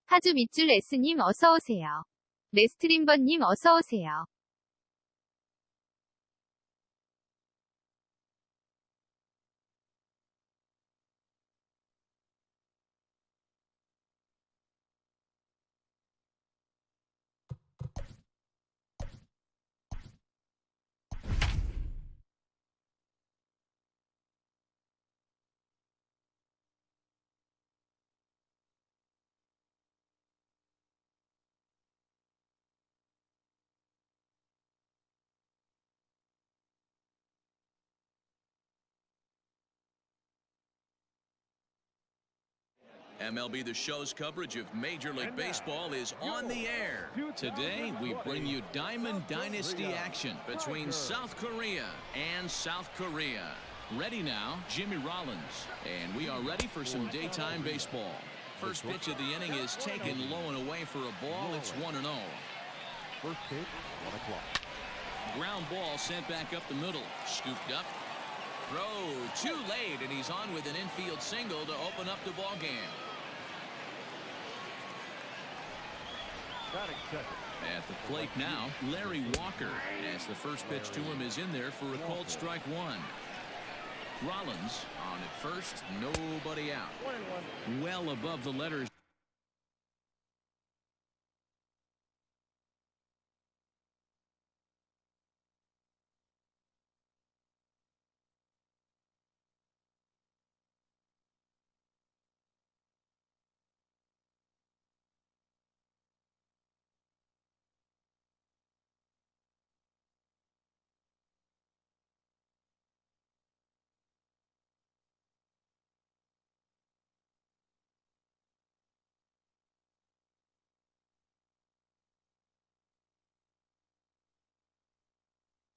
파주 밑줄 S님 어서오세요. 레스트림버님 어서오세요. MLB The Show's coverage of Major League Baseball is on the air. Today, we bring you Diamond Dynasty action between South Korea and South Korea. Ready now, Jimmy Rollins. And we are ready for some daytime baseball. First pitch of the inning is taken low and away for a ball. It's 1-0. First pitch, 1 o'clock. Ground ball sent back up the middle. Scooped up. Throw too late, and he's on with an infield single to open up the ball game. At the plate now, Larry Walker, as the first pitch to him is in there for a called strike one. Rollins on at first, nobody out. Well above the letters.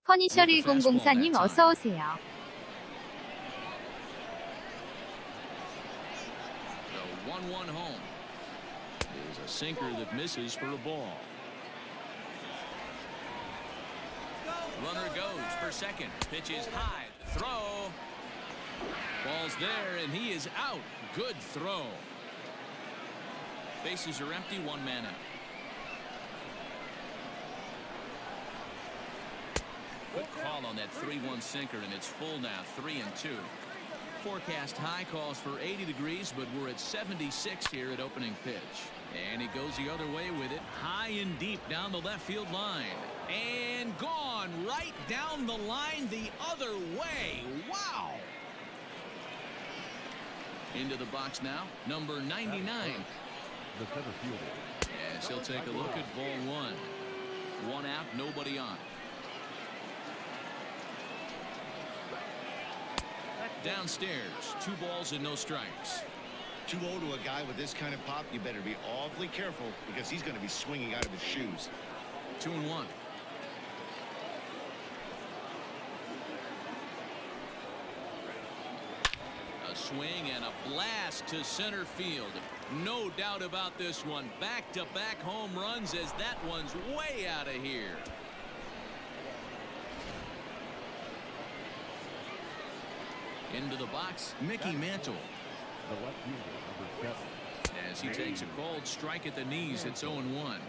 퍼니셔 1004님 어서오세요. The 1-1 home is a sinker that misses for a ball. Runner goes for second. Pitch is high. Throw. Ball's there, and he is out. Good throw. Bases are empty. One man out. Good call on that 3-1 sinker, and it's full now, 3-2. Forecast high calls for 80 degrees, but we're at 76 here at opening pitch. And he goes the other way with it, high and deep down the left field line. And gone right down the line the other way. Wow! Into the box now, number 99. The center fielder. Yes, he'll take a look at ball one. One out, nobody on. Downstairs, 2 balls and no strikes. 2-0 to a guy with this kind of pop, you better be awfully careful because he's going to be swinging out of his shoes. 2-1. A swing and a blast to center field. No doubt about this one. Back-to-back home runs as that one's way out of here. Into the box, Mickey Mantle. The left fielder, number 7. As he takes a called strike at the knees, it's 0-1.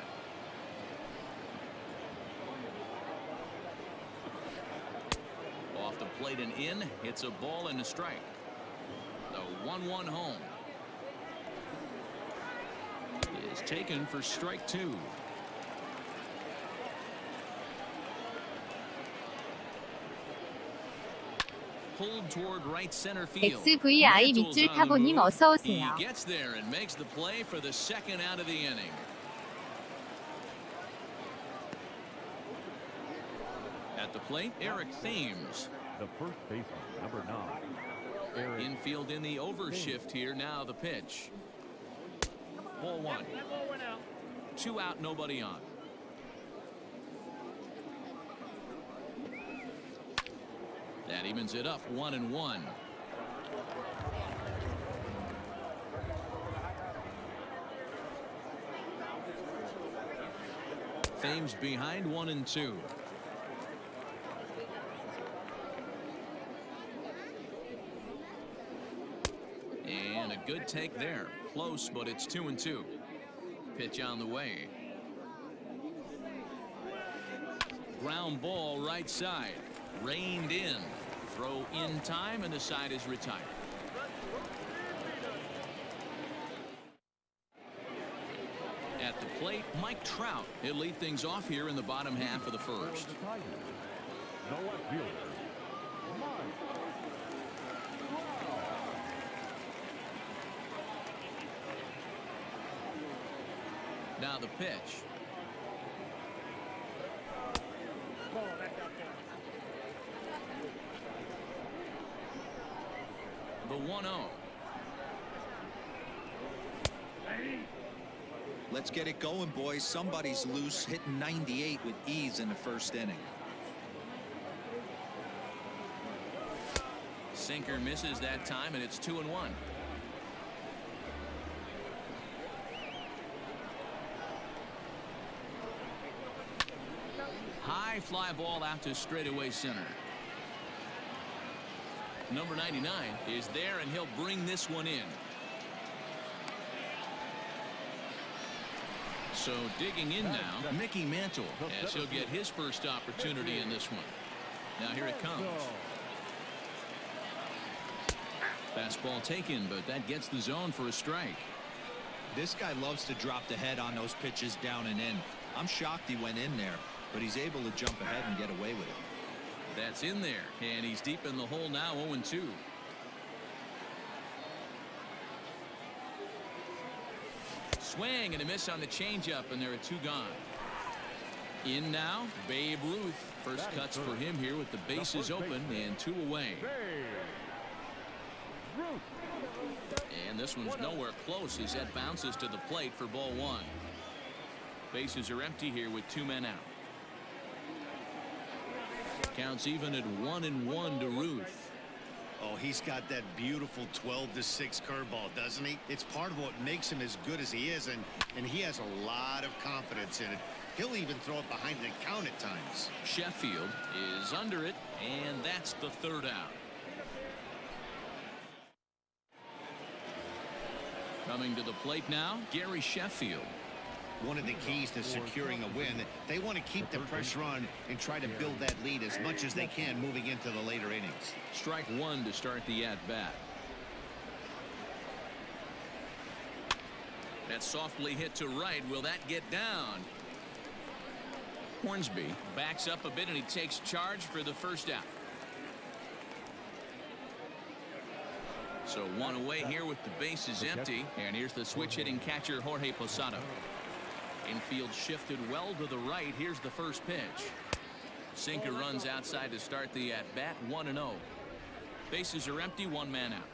Off the plate and in, it's a ball and a strike. The 1-1 home is taken for strike 2. Pulled toward right center field. XVI 밑줄 타보님 어서오세요. He gets there and makes the play for the second out of the inning. At the plate, Eric Thames. The first baseman, number 9. Eric. Infield in the overshift here. Now the pitch. Ball 1. 2 out, nobody on. That evens it up, 1-1. Thames behind 1-2. And a good take there. Close, but it's 2-2. Pitch on the way. Ground ball right side. Reined in. Throw in time, and the side is retired. At the plate, Mike Trout. He'll lead things off here in the bottom half of the first. For the Tigers, the left fielder, Mike Trout. Now the pitch. The 1-0. Let's get it going, boys. Somebody's loose, hitting 98 with ease in the first inning. Sinker misses that time, and it's 2-1. High fly ball out to straightaway center. Number 99 is there, and he'll bring this one in. So digging in now, Mickey Mantle, as he'll get his first opportunity in this one. Now here it comes. Fastball taken, but that gets the zone for a strike. This guy loves to drop the head on those pitches down and in. I'm shocked he went in there, but he's able to jump ahead and get away with it. That's in there, and he's deep in the hole now, 0-2. Swing and a miss on the changeup, and there are 2 gone. In now, Babe Ruth. First cuts for him here with the bases open and 2 away. And this one's nowhere close as that bounces to the plate for ball 1. Bases are empty here with 2 men out. Counts even at 1-1 to Ruth. Oh, he's got that beautiful 12-6 curveball, doesn't he? It's part of what makes him as good as he is, and he has a lot of confidence in it. He'll even throw it behind the count at times. Sheffield is under it, and that's the 3rd out. Coming to the plate now, Gary Sheffield. One of the keys to securing a win, they want to keep the pressure on and try to build that lead as much as they can moving into the later innings. Strike 1 to start the at-bat. That softly hit to right. Will that get down? Hornsby backs up a bit, and he takes charge for the first out. So 1 away here with the bases empty, and here's the switch hitting catcher Jorge Posada. Infield shifted well to the right. Here's the first pitch. Sinker runs outside to start the at-bat, 1-0. Bases are empty, 1 man out.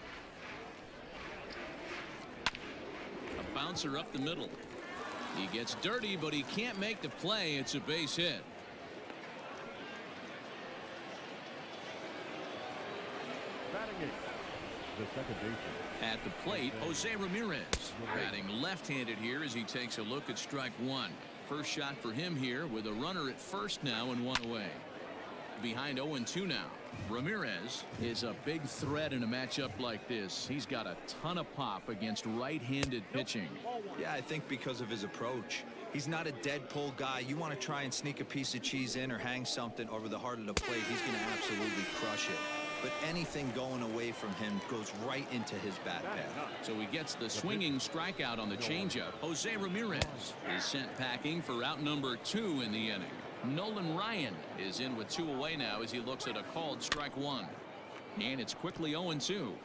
A bouncer up the middle. He gets dirty, but he can't make the play. It's a base hit. Batting it, the second baseman. At the plate, Jose Ramirez. Batting left-handed here as he takes a look at strike 1. First shot for him here with a runner at first now and 1 away. Behind 0-2 now. Ramirez is a big threat in a matchup like this. He's got a ton of pop against right-handed pitching. Yeah, I think because of his approach. He's not a dead pull guy. You want to try and sneak a piece of cheese in or hang something over the heart of the plate, he's going to absolutely crush it. But anything going away from him goes right into his bat path. So he gets the swinging strikeout on the changeup. Jose Ramirez is sent packing for out number 2 in the inning. Nolan Ryan is in with 2 away now as he looks at a called strike 1. And it's quickly 0-2.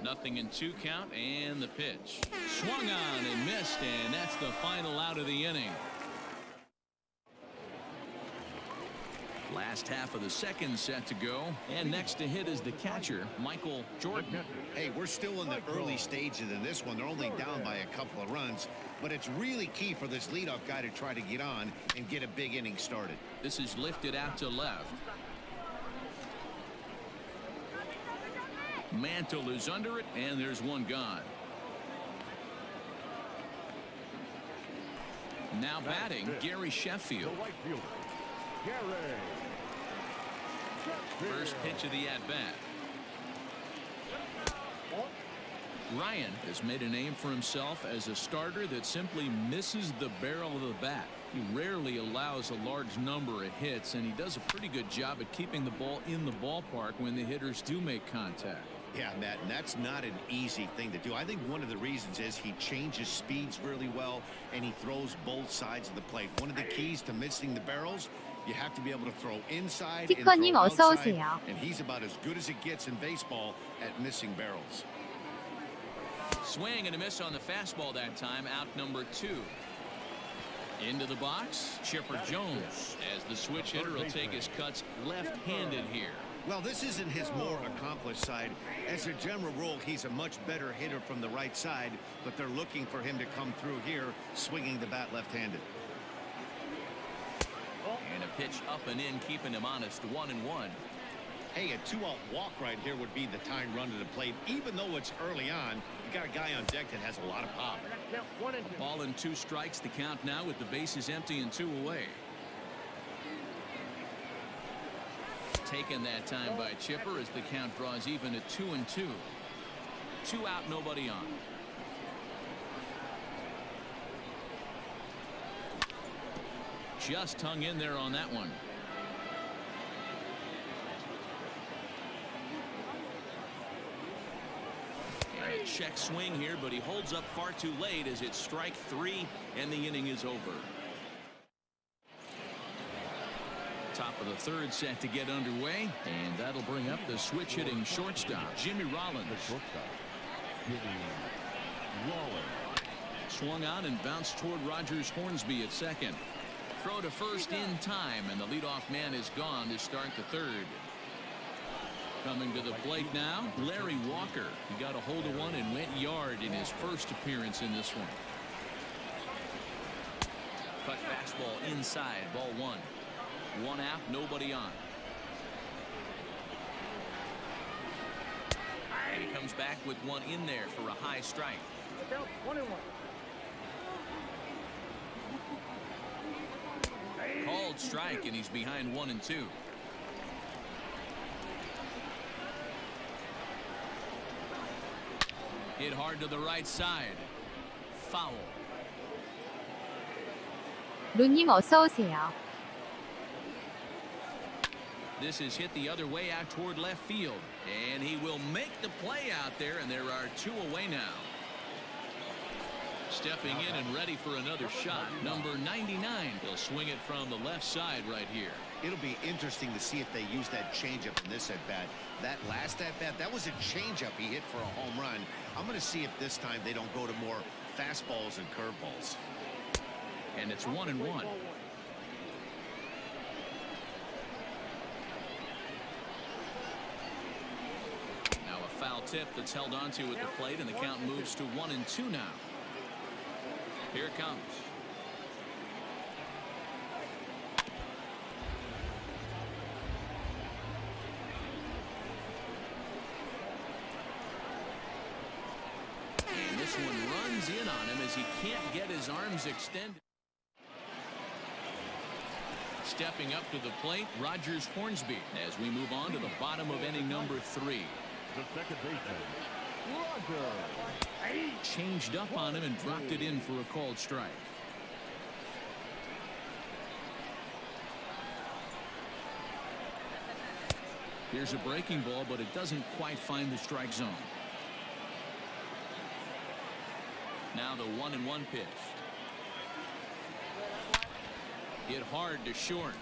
Nothing in 2 count, and the pitch. Swung on and missed, and that's the final out of the inning. Last half of the second set to go, and next to hit is the catcher, Michael Jordan. Hey, we're still in the early stages of this one. They're only down by a couple of runs, but it's really key for this leadoff guy to try to get on and get a big inning started. This is lifted out to left. Mantle is under it, and there's 1 gone. Now batting, Gary Sheffield. The right fielder, Gary. First pitch of the at-bat. Ryan has made a name for himself as a starter that simply misses the barrel of the bat. He rarely allows a large number of hits, and he does a pretty good job at keeping the ball in the ballpark when the hitters do make contact. Yeah, Matt, and that's not an easy thing to do. I think one of the reasons is he changes speeds really well, and he throws both sides of the plate. One of the keys to missing the barrels, you have to be able to throw inside and 티커님 throw 어서 outside, 오세요. and he's about as good as it gets in baseball at missing barrels. Swing and a miss on the fastball that time. Out number 2. Into the box, Chipper Jones, as the switch hitter will take his cuts left-handed here. Well, this isn't his more accomplished side. As a general rule, he's a much better hitter from the right side, but they're looking for him to come through here, swinging the bat left-handed. And a pitch up and in, keeping him honest. 1-1. Hey, a 2-out walk right here would be the tying run to the plate. Even though it's early on, you got a guy on deck that has a lot of pop. Ball and 2 strikes, the count now with the bases empty and 2 away. Taken that time by Chipper as the count draws even at 2-2. 2 out, nobody on. Just hung in there on that one. And a check swing here, but he holds up far too late as it's strike 3 and the inning is over. Top of the 3rd set to get underway, and that'll bring up the switch hitting shortstop, Jimmy Rollins. The shortstop, Jimmy Rollins. Swung out and bounced toward Rogers Hornsby at second. Throw to first in time, and the leadoff man is gone to start the 3rd. Coming to the plate now, Larry Walker. He got a hold of one and went yard in his first appearance in this one. Cut fastball inside, ball 1. 1 out, nobody on. And he comes back with one in there for a high strike. Called strike, and he's behind 1-2. Hit hard to the right side. Foul. 루님 어서 오세요. This is hit the other way out toward left field, and he will make the play out there, and there are 2 away now. Stepping in and ready for another shot, number 99. He'll swing it from the left side right here. It'll be interesting to see if they use that changeup in this at-bat. That last at-bat, that was a changeup he hit for a home run. I'm going to see if this time they don't go to more fastballs and curveballs. And it's 1-1. Now a foul tip that's held onto at the plate, and the count moves to 1-2 now. Here it comes. And this one runs in on him as he can't get his arms extended. Stepping up to the plate, Rogers Hornsby, as we move on to the bottom of inning number 3. The second baseman, Roger. Changed up on him and dropped it in for a called strike. Here's a breaking ball, but it doesn't quite find the strike zone. Now the 1-1 pitch. Hit hard to short,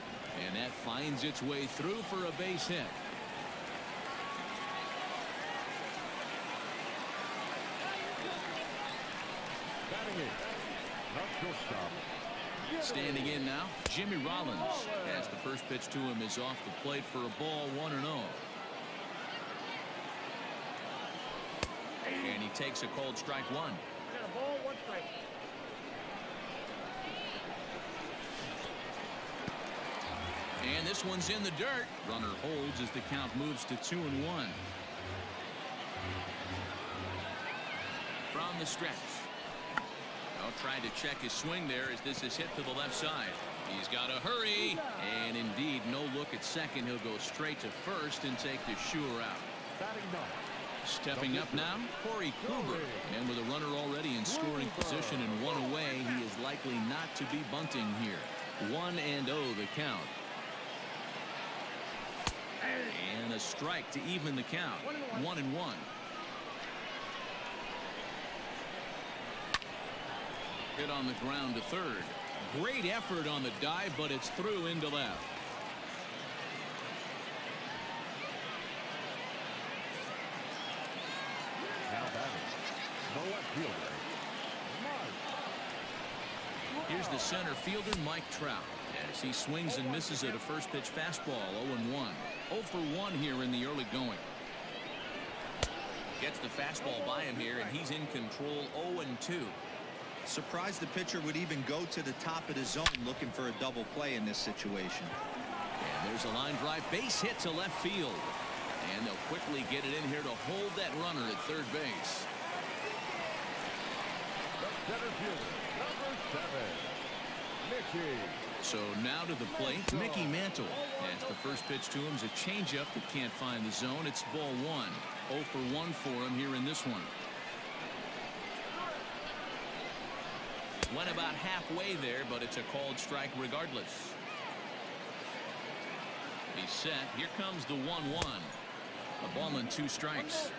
and that finds its way through for a base hit. Batting in, not shortstop. Standing in now, Jimmy Rollins, as the first pitch to him is off the plate for a ball, 1-0. And he takes a called strike 1. And this one's in the dirt. Runner holds as the count moves to 2-1. From the stretch. Now trying to check his swing there as this is hit to the left side. He's got to hurry. And indeed, no look at second. He'll go straight to first and take the Shure out. Batting Stepping up now, Corey Kluber. And with a runner already in scoring position and one away, he is likely not to be bunting here. 1-0 the count. And a strike to even the count. 1-1. Hit on the ground to third. Great effort on the dive, but it's through into left. Now batting, the left fielder, Mike. Here's the center fielder, Mike Trout, as he swings and misses at a first pitch fastball. 0-1. 0 for 1 here in the early going. Gets the fastball by him here, and he's in control. 0-2. Surprised the pitcher would even go to the top of the zone looking for a double play in this situation. And there's a line drive base hit to left field. And they'll quickly get it in here to hold that runner at third base. The center fielder, number 7, Mickey. So now to the plate, Mickey Mantle. As the first pitch to him is a changeup that can't find the zone. It's ball 1. 0 for 1 for him here in this one. Went about halfway there, but it's a called strike regardless. He's set. Here comes the 1-1. A ball and 2 strikes.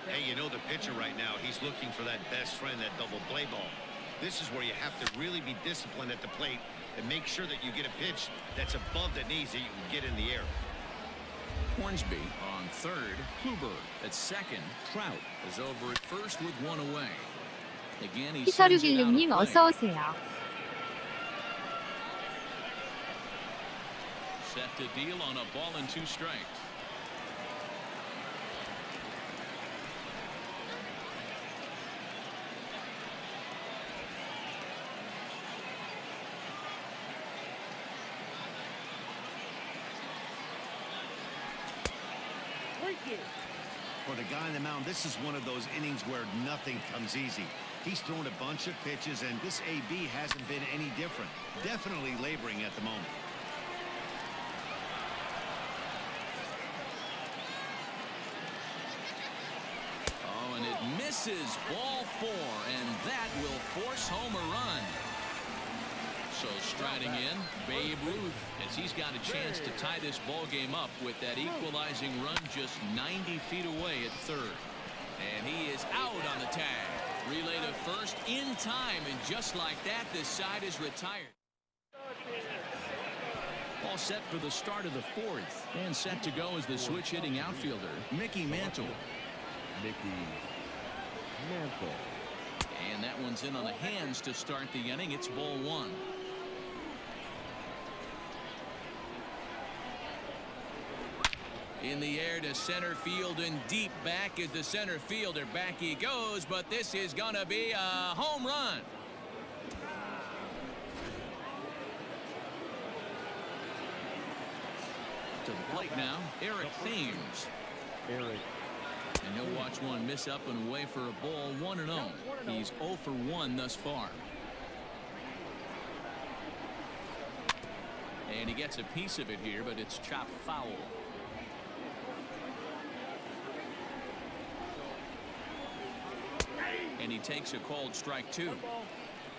Hey, you know the pitcher right now, he's looking for that best friend, that double play ball. This is where you have to really be disciplined at the plate and make sure that you get a pitch that's above the knees that you can get in the air. Hornsby on third. Kluber at second. Trout is over at first with 1 away. Again, he sends it out of 피서류길름님 play. 어서 오세요. Set to deal on a ball and 2 strikes. For the guy on the mound, this is one of those innings where nothing comes easy. He's thrown a bunch of pitches, and this AB hasn't been any different. Definitely laboring at the moment. Oh, and it misses. Ball 4, and that will force home a run. So striding in, Babe Ruth, as he's got a chance to tie this ball game up with that equalizing run just 90 feet away at third. And he is out on the tag. Relay to first in time, and just like that, this side is retired. All set for the start of the 4th, and set to go is the switch-hitting outfielder, Mickey Mantle. Mickey Mantle. And that one's in on the hands to start the inning. It's ball 1. In the air to center field and deep back is the center fielder. Back he goes, but this is going to be a home run. To the plate now, Eric Thames. Eric. And he'll watch one miss up and away for a ball. 1-0. He's 0 for 1 thus far. And he gets a piece of it here, but it's chopped foul. And he takes a called strike 2.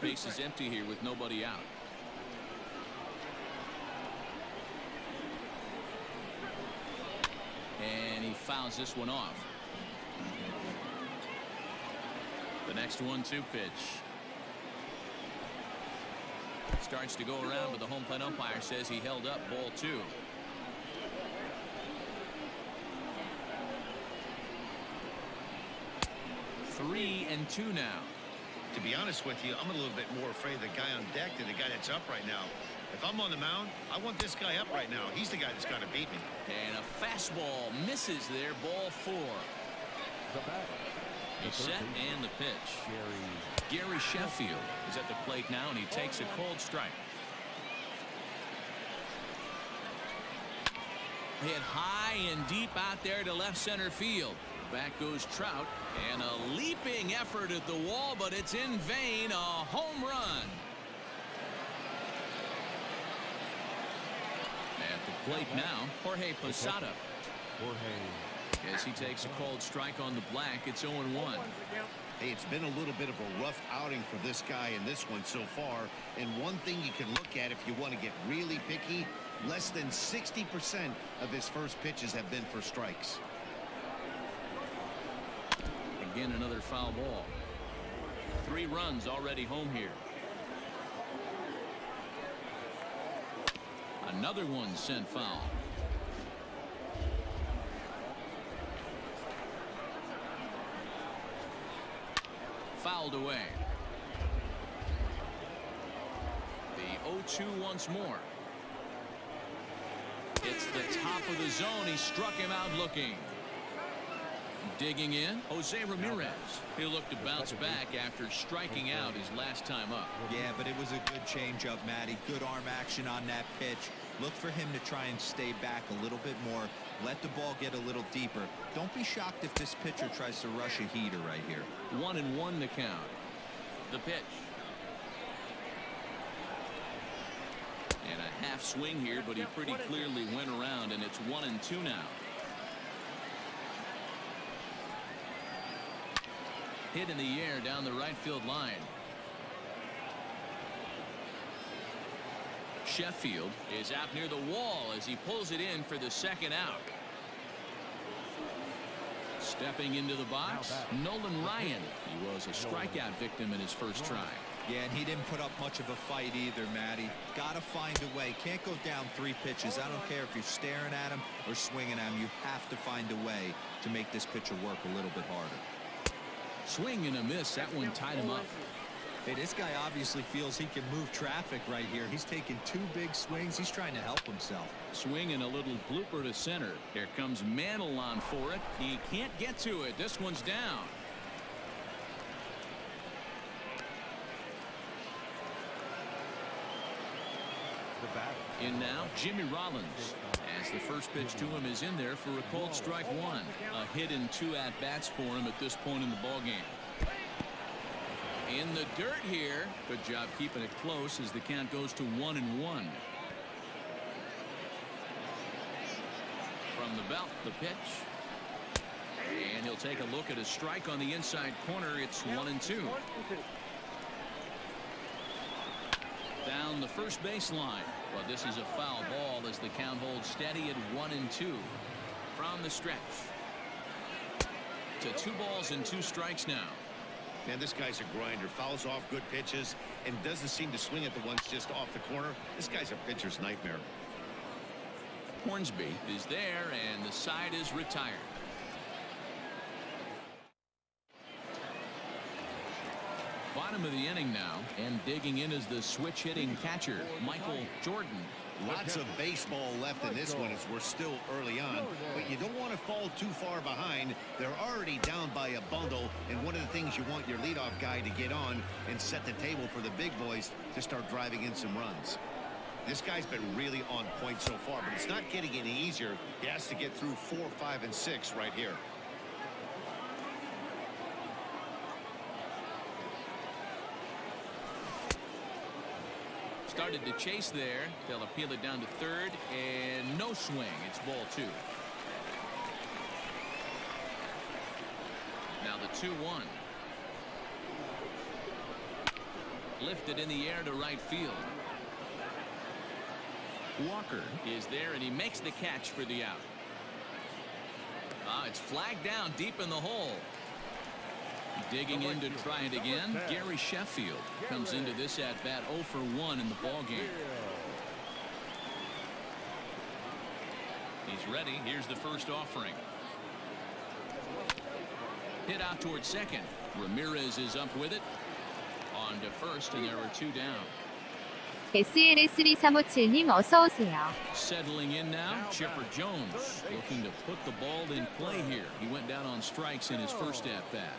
Base is empty here with nobody out. And he fouls this one off. The next 1-2 pitch. Starts to go around, but the home plate umpire says he held up. Ball 2. Three and 2 now. To be honest with you, I'm a little bit more afraid of the guy on deck than the guy that's up right now. If I'm on the mound, I want this guy up right now. He's the guy that's got to beat me. And a fastball misses there. Ball 4. The batter. He's set and the pitch. Gary Sheffield is at the plate now, and he takes a called strike. Hit high and deep out there to left center field. Back goes Trout, and a leaping effort at the wall, but it's in vain. A home run. At the plate now, Jorge Posada. Jorge As he takes a cold strike on the black, it's 0-1. Hey, it's been a little bit of a rough outing for this guy in this one so far. And one thing you can look at if you want to get really picky, less than 60% of his first pitches have been for strikes. Again, another foul ball. 3 runs already home here. Another one sent foul. Fouled away. The 0-2 once more. It's the top of the zone. He struck him out looking. Digging in, Jose Ramirez. He'll look to bounce back after striking out his last time up. Yeah, but it was a good changeup, Matty. Good arm action on that pitch. Look for him to try and stay back a little bit more. Let the ball get a little deeper. Don't be shocked if this pitcher tries to rush a heater right here. 1-1 the count. The pitch. And a half swing here, but he pretty clearly went around, and it's 1-2 now. Hit in the air down the right field line. Sheffield is out near the wall as he pulls it in for the second out. Stepping into the box, Nolan Ryan. He was a strikeout victim in his first try. Yeah, and he didn't put up much of a fight either, Matty. Gotta find a way. Can't go down 3 pitches. I don't care if you're staring at him or swinging at him. You have to find a way to make this pitcher work a little bit harder. Swing and a miss. That one tied him up. Hey, this guy obviously feels he can move traffic right here. He's taking 2 big swings. He's trying to help himself. Swing and a little blooper to center. Here comes Mantle on for it. He can't get to it. This one's down. In now, Jimmy Rollins. As the first pitch to him is in there for a called strike 1. A hit and 2 at-bats for him at this point in the ballgame. In the dirt here. Good job keeping it close as the count goes to 1-1. From the belt, the pitch. And he'll take a look at a strike on the inside corner. It's 1-2. Down the first baseline. But this is a foul ball as the count holds steady at 1-2. From the stretch. To 2 balls and 2 strikes now. Man, this guy's a grinder. Fouls off good pitches and doesn't seem to swing at the ones just off the corner. This guy's a pitcher's nightmare. Hornsby is there, and the side is retired. Bottom of the inning now, and digging in is the switch hitting catcher, Michael Jordan. Lots of baseball left in this one as we're still early on, but you don't want to fall too far behind. They're already down by a bundle, and one of the things you want your leadoff guy to get on and set the table for the big boys to start driving in some runs. This guy's been really on point so far, but it's not getting any easier. He has to get through 4, 5, and 6 right here. Started to chase there. They'll appeal it down to third, and no swing. It's ball 2. Now the 2-1. Lifted in the air to right field. Walker is there, and he makes the catch for the out. It's flagged down deep in the hole. Digging in to try it again, Gary Sheffield comes into this at-bat 0 for 1 in the ballgame. He's ready. Here's the first offering. Hit out towards second. Ramirez is up with it. On to first, and there are 2 down. SLS3357님 어서 오세요. Settling in now, Chipper Jones looking to put the ball in play here. He went down on strikes in his first at-bat.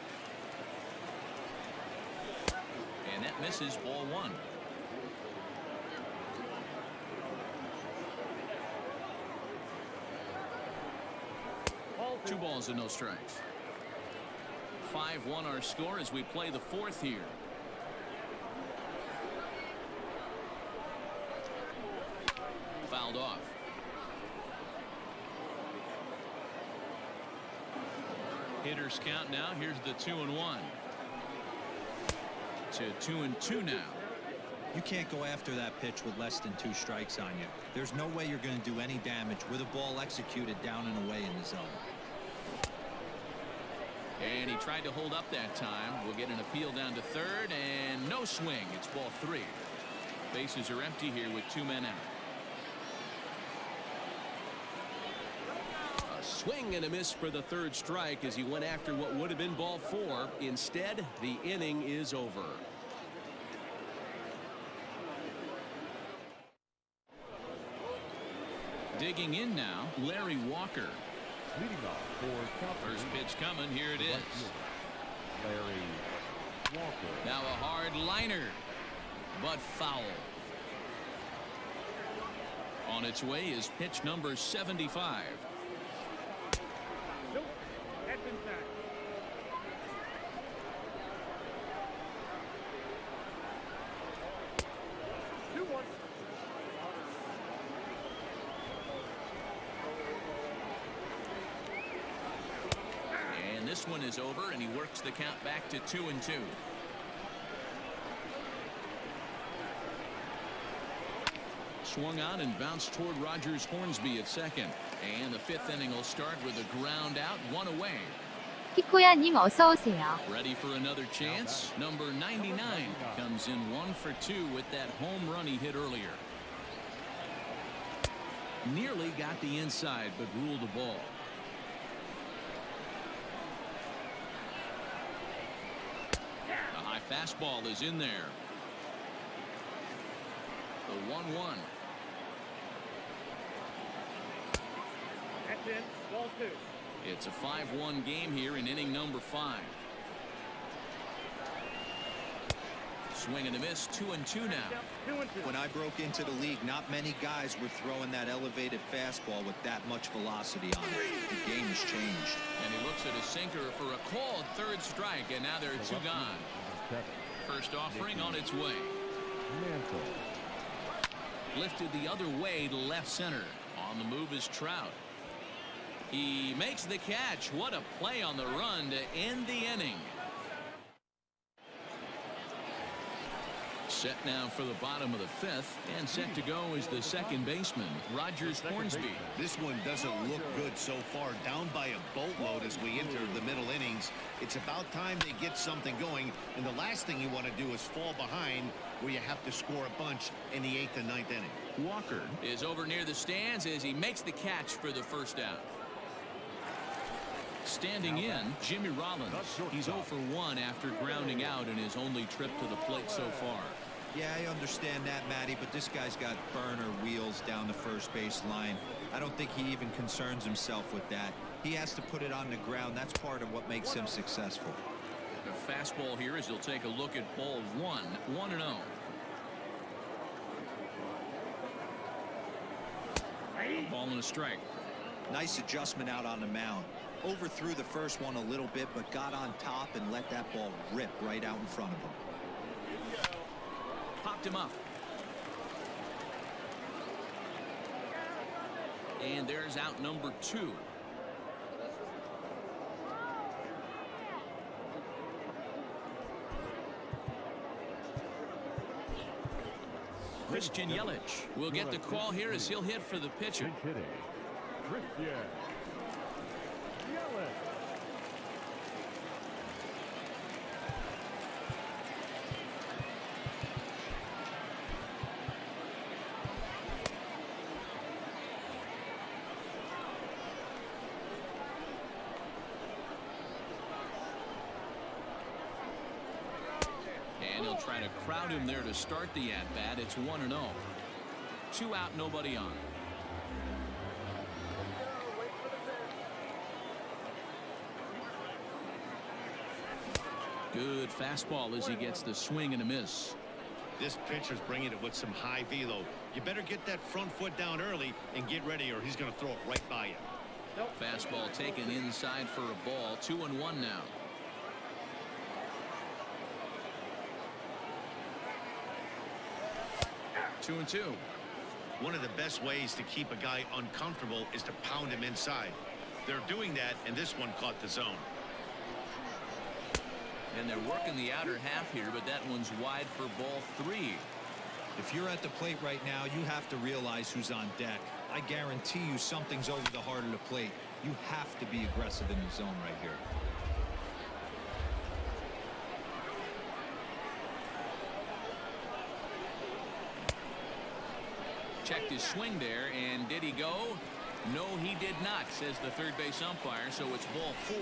And that misses, ball 1. Two balls and no strikes. 5-1 our score as we play the 4th here. Fouled off. Hitters count now. Here's the 2-1. To 2-2 now. You can't go after that pitch with less than 2 strikes on you. There's no way you're going to do any damage with a ball executed down and away in the zone. And he tried to hold up that time. We'll get an appeal down to third, and no swing. It's ball 3. Bases are empty here with 2 men out. A swing and a miss for the 3rd strike as he went after what would have been ball 4. Instead, the inning is over. Digging in now, Larry Walker. Leading off for Calgary. First pitch coming. Here it is. Larry Walker. Now a hard liner, but foul. On its way is pitch number 75. Nope. That's inside. And this one is over, and he works the count back to 2-2. Swung on and bounced toward Rogers Hornsby at second. And the 5th inning will start with a ground out, 1 away. 키코야님 어서 오세요. Ready for another chance? Number 99 comes in 1 for 2 with that home run he hit earlier. Nearly got the inside, but ruled the ball. The high fastball is in there. The 1-1. That's in. Ball 2. It's a 5-1 game here in inning number 5. Swing and a miss, 2-2 now. 2-2. When I broke into the league, not many guys were throwing that elevated fastball with that much velocity on it. The game has changed. And he looks at a sinker for a called 3rd strike, and now there are 2 gone. First offering on its way. Mantle. Lifted the other way to left center. On the move is Trout. He makes the catch. What a play on the run to end the inning. Set now for the bottom of the 5th, and set to go is the second baseman, Rogers Hornsby. This one doesn't look good so far. Down by a boatload as we enter the middle innings. It's about time they get something going, and the last thing you want to do is fall behind where you have to score a bunch in the 8th and 9th inning. Walker is over near the stands as he makes the catch for the first out. Standing in, Jimmy Rollins. He's 0 for 1 after grounding out in his only trip to the plate so far. Yeah, I understand that, Matty, but this guy's got burner wheels down the first base line. I don't think he even concerns himself with that. He has to put it on the ground. That's part of what makes him successful. The fastball here as he'll take a look at ball 1, 1-0. Ball and a strike. Nice adjustment out on the mound. Overthrew the first one a little bit, but got on top and let that ball rip right out in front of him. Popped him up. And there's out number 2. Christian Yelich will get the call here as he'll hit for the pitcher. Pinch hitting. Christian Yelich. And he'll try to crowd him there to start the at-bat. It's 1-0. 2 out, nobody on. Good fastball as he gets the swing and a miss. This pitcher's bringing it with some high velo. You better get that front foot down early and get ready, or he's going to throw it right by you. Fastball taken inside for a ball. 2-1 now. Two and two. One of the best ways to keep a guy uncomfortable is to pound him inside. They're doing that, and this one caught the zone. And they're working the outer half here, but that one's wide for ball 3. If you're at the plate right now, you have to realize who's on deck. I guarantee you something's over the heart of the plate. You have to be aggressive in the zone right here. Checked his swing there, and did he go? No, he did not, says the third base umpire, so it's ball 4.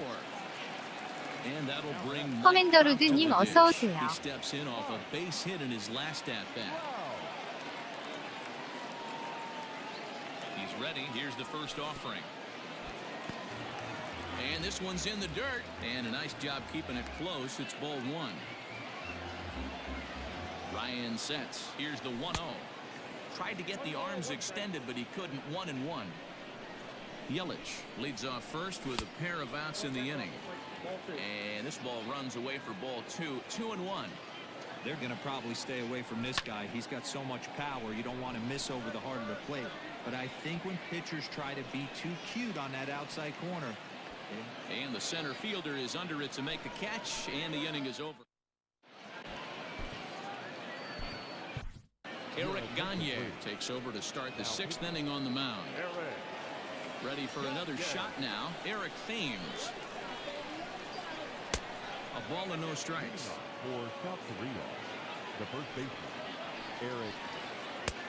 And that'll bring Mike 커맨더 Trout to the 루드님 dish. 어서 오세요. He steps in off a base hit in his last at-bat. He's ready. Here's the first offering. And this one's in the dirt. And a nice job keeping it close. It's ball 1. Ryan sets. Here's the 1-0. Tried to get the arms extended, but he couldn't. 1-1. Yelich leads off first with a pair of outs in the inning. And this ball runs away for ball 2. 2-1. They're going to probably stay away from this guy. He's got so much power. You don't want to miss over the heart of the plate. But I think when pitchers try to be too cute on that outside corner. And the center fielder is under it to make the catch, and the inning is over. Eric Gagne takes over to start the 6th inning on the mound. Ready for another shot now. Eric Thames. A ball and no strikes. For South Korea, the first baseman, Eric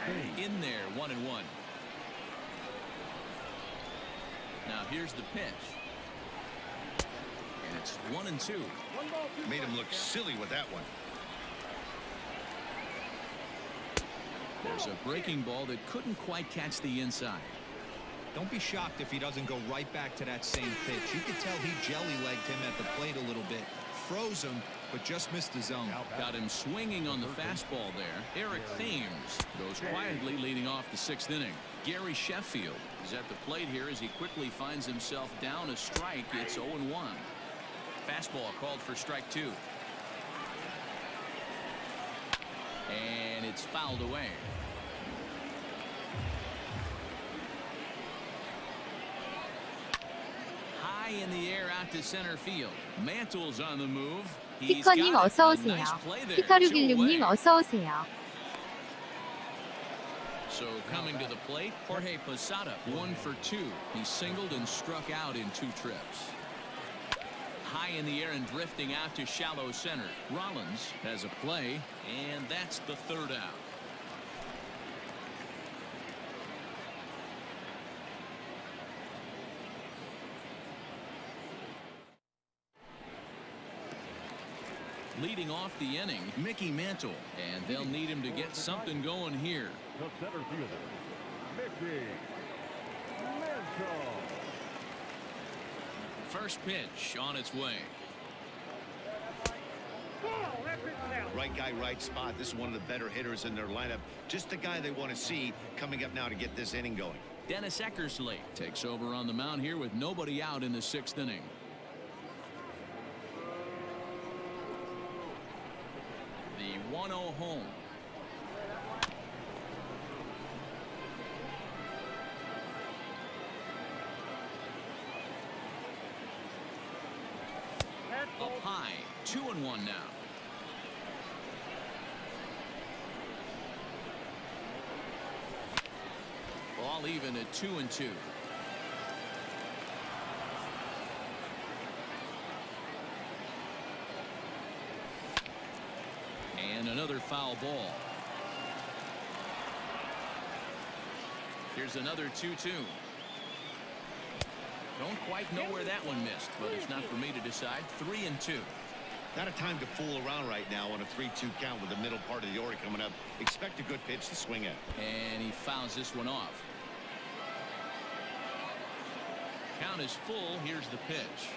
Thames. In there, 1-1. Now here's the pitch. And it's 1-2. Made him look silly with that one. There's a breaking ball that couldn't quite catch the inside. Don't be shocked if he doesn't go right back to that same pitch. You could tell he jelly-legged him at the plate a little bit. Froze him, but just missed the zone. Got him swinging on the fastball there. Eric Thames goes quietly leading off the 6th inning. Gary Sheffield is at the plate here as he quickly finds himself down a strike. It's 0-1. Fastball called for strike 2. And it's fouled away. High in the air out to center field. Mantle's on the move. He's got 피커님 it. 어서 A 오세요. nice play there. 피카류길육님 2 away. 어서 오세요. So coming to the plate, Jorge Posada, 1 for 2. He singled and struck out in 2 trips. High in the air and drifting out to shallow center. Rollins has a play, and that's the 3rd out. Leading off the inning, Mickey Mantle, and they'll need him to get something going here. The center fielder, Mickey Mantle. First pitch on its way. Right guy, right spot. This is one of the better hitters in their lineup. Just the guy they want to see coming up now to get this inning going. Dennis Eckersley takes over on the mound here with nobody out in the 6th inning. The 1-0 home. Up high, 2-1 now. All even at 2-2. And another foul ball. Here's another 2-2. Don't quite know where that one missed, but it's not for me to decide. 3-2. Not a time to fool around right now on a 3-2 count with the middle part of the order coming up. Expect a good pitch to swing at. And he fouls this one off. Count is full. Here's the pitch.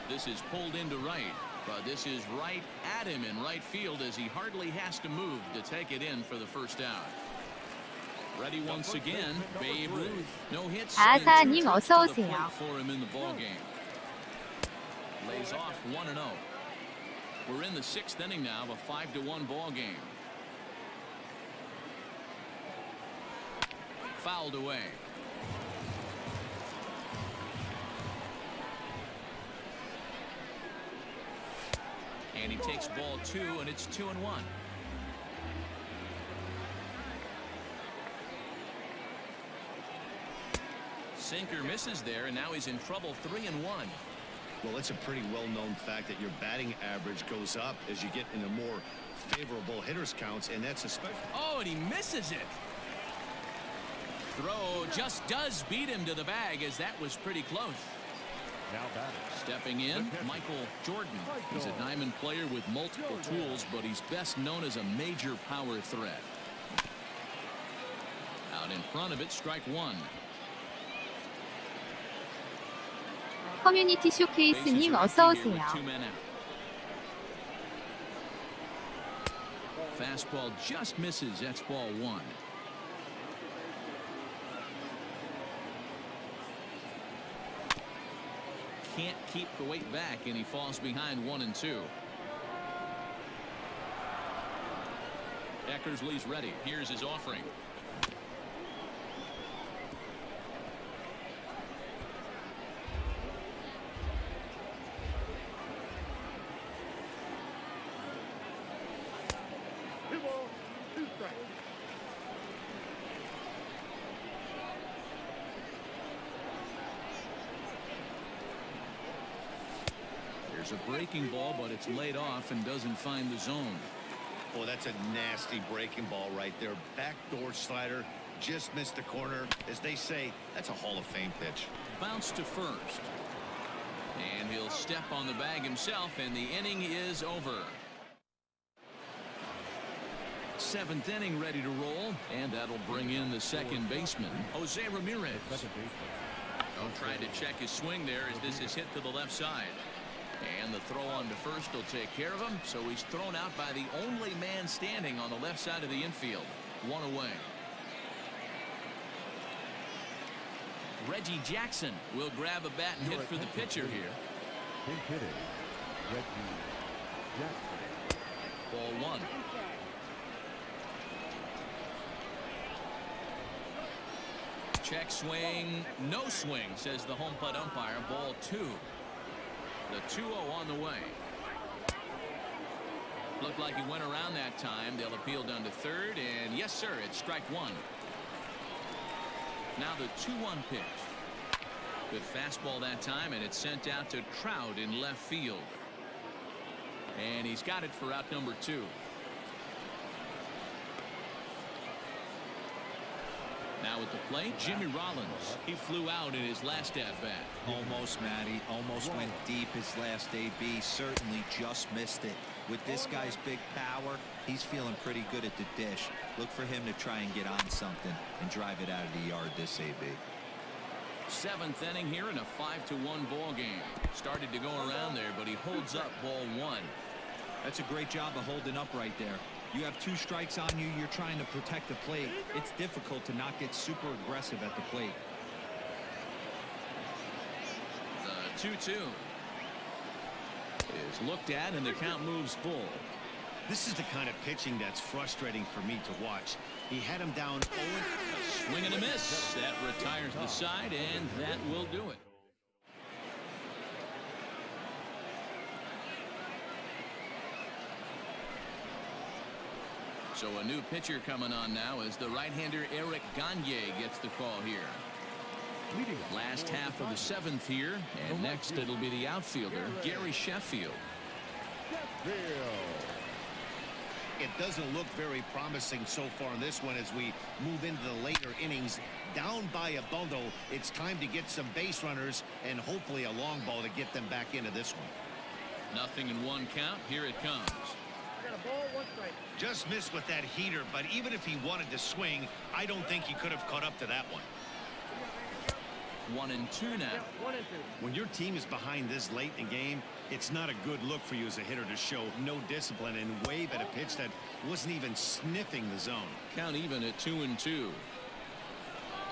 This is pulled into right, but this is right at him in right field as he hardly has to move to take it in for the first out. Ready once again, Babe Ruth. No hits. 아사님 and 2 어서 trips to the 오세요. plate for him in the ball game. Lays off 1-0. We're in the 6th inning now of a 5-1 ball game. Fouled away. And he takes ball 2, and it's 2-1. Sinker misses there, and now he's in trouble. 3-1. Well, it's a pretty well-known fact that your batting average goes up as you get into more favorable hitters counts, and that's especially. Oh, and he misses it. Throw just does beat him to the bag, as that was pretty close. Now batting. Stepping in, Michael Jordan. He's a diamond player with multiple tools, but he's best known as a major power threat. Out in front of it, strike 1. 커뮤니티 쇼케이스님 어서 오세요. Fastball just misses. That's ball 1. Can't keep the weight back, and he falls behind 1-2. Eckersley's ready. Here's his offering. Two balls, 2 strikes. There's a breaking ball, but it's laid off and doesn't find the zone. Oh, that's a nasty breaking ball right there. Backdoor slider, just missed the corner. As they say, that's a Hall of Fame pitch. Bounce to first. And he'll step on the bag himself, and the inning is over. 7th inning ready to roll, and that'll bring in the second baseman, Jose Ramirez. Second baseman. Tried to check his swing there as this is hit to the left side. And the throw on to first will take care of him, so he's thrown out by the only man standing on the left side of the infield. 1 away. Reggie Jackson will grab a bat and hit for the pitcher here. Pinch hitting. Reggie Jackson. Ball 1. Check swing, no swing, says the home plate umpire. Ball 2. The 2-0 on the way. Looked like he went around that time. They'll appeal down to third, and yes, sir, it's strike 1. Now the 2-1 pitch. Good fastball that time, and it's sent out to Trout in left field. And he's got it for out number 2. Now at the plate, Jimmy Rollins. He flew out in his last at-bat. Almost, Matty. Almost went deep his last AB. Certainly just missed it. With this guy's big power, he's feeling pretty good at the dish. Look for him to try and get on something and drive it out of the yard this AB. 7th inning here in a 5-1 ball game. Started to go around there, but he holds up ball 1. That's a great job of holding up right there. You have 2 strikes on you. You're trying to protect the plate. It's difficult to not get super aggressive at the plate. The 2-2 is looked at, and the count moves full. This is the kind of pitching that's frustrating for me to watch. He had him down 0. A swing and a miss. That retires the side, and that will do it. So a new pitcher coming on now as the right-hander Eric Gagne gets the call here. Last half of the 7th here, and next it'll be the outfielder Gary Sheffield. It doesn't look very promising so far in this one as we move into the later innings. Down by a bundle, it's time to get some base runners and hopefully a long ball to get them back into this one. 0-1 count. Here it comes. Got a ball, 1 strike. Just missed with that heater, but even if he wanted to swing, I don't think he could have caught up to that one. 1-2 now. 1-2. When your team is behind this late in the game, it's not a good look for you as a hitter to show no discipline and wave at a pitch that wasn't even sniffing the zone. Count even at 2-2.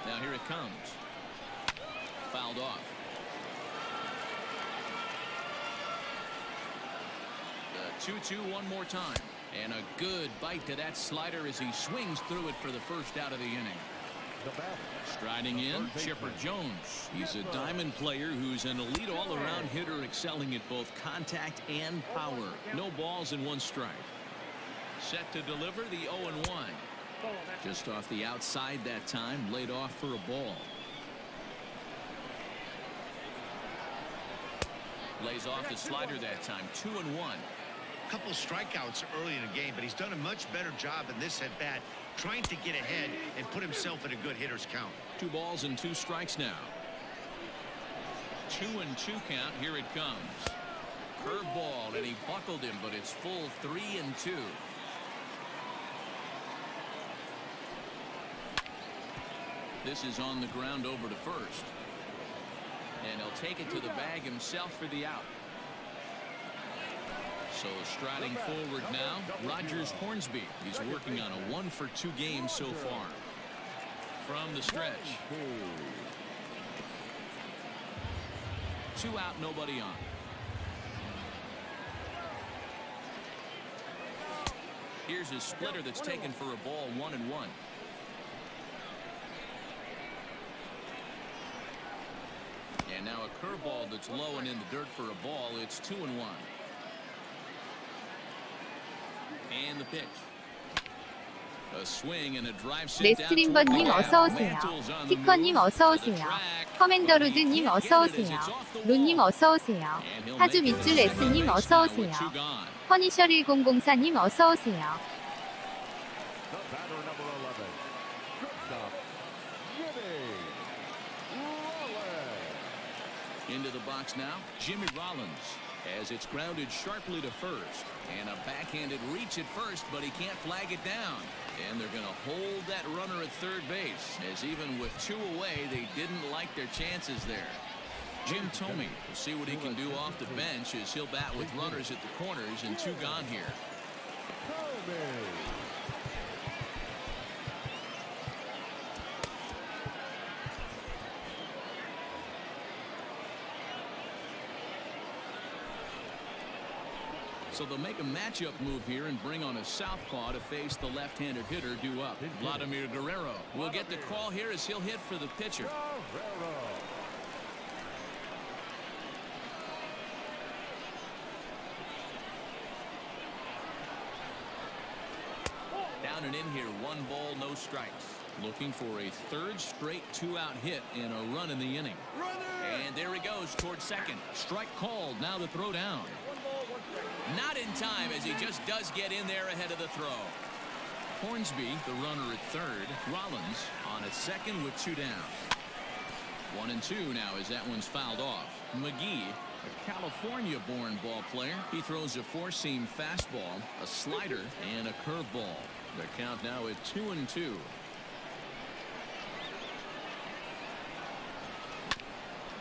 Now here it comes. Fouled off. The 2-2 one more time. And a good bite to that slider as he swings through it for the first out of the inning. The batter. Striding in, Chipper Jones. He's a diamond player who's an elite all-around hitter, excelling at both contact and power. No balls and 1 strike. Set to deliver the 0-1. Just off the outside that time, laid off for a ball. Lays off the slider that time, 2-1. Couple strikeouts early in the game, but he's done a much better job in this at bat, trying to get ahead and put himself in a good hitter's count. 2 balls and 2 strikes now. 2-2 count. Here it comes. Curveball, and he buckled him, but it's full 3-2. This is on the ground over to first. And he'll take it to the bag himself for the out. So striding forward now, Rogers Hornsby. He's working on a 1-for-2 game so far. From the stretch. 2 out, nobody on. Here's his splitter that's taken for a ball, 1-1. And now a curveball that's low and in the dirt for a ball. It's 2-1. And the pitch. A swing and a drive sent down toward the 레스링버님 gap. 어서오세요. Mantles on the 티커님 move. 어서오세요. 커맨더루즈님 어서오세요. 로님 어서오세요. 타주 밑줄 S님 어서오세요. 퍼니셔 1004님 어서오세요. The batter, number 11. Shortstop, Jimmy Rollins. Into the box now, Jimmy Rollins, as it's grounded sharply to first, and a backhanded reach at first, but he can't flag it down. And they're going to hold that runner at third base, as even with 2 away, they didn't like their chances there. Jim Thome will see what he can do off the bench as he'll bat with runners at the corners and 2 gone here. So they'll make a matchup move here and bring on a southpaw to face the left-handed hitter due up. Vladimir Guerrero will get the call here as he'll hit for the pitcher. Down and in here, 1 ball, no strikes. Looking for a 3rd straight 2-out hit and a run in the inning. And there he goes towards second. Strike called. Now the throw down. Not in time, as he just does get in there ahead of the throw. Hornsby, the runner at third. Rollins on at second with 2 down. 1-2 now as that one's fouled off. McGee, a California-born ball player. He throws a 4-seam fastball, a slider, and a curveball. The count now at 2-2.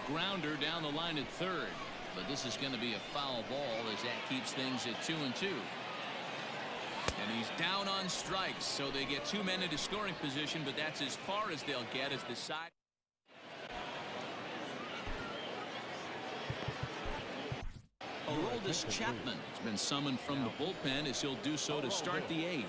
Grounder down the line at third. But this is going to be a foul ball as that keeps things at 2-2. And he's down on strikes, so they get 2 men into scoring position, but that's as far as they'll get as the side. Aroldis Chapman has been summoned from the bullpen as he'll do so to start the 8th.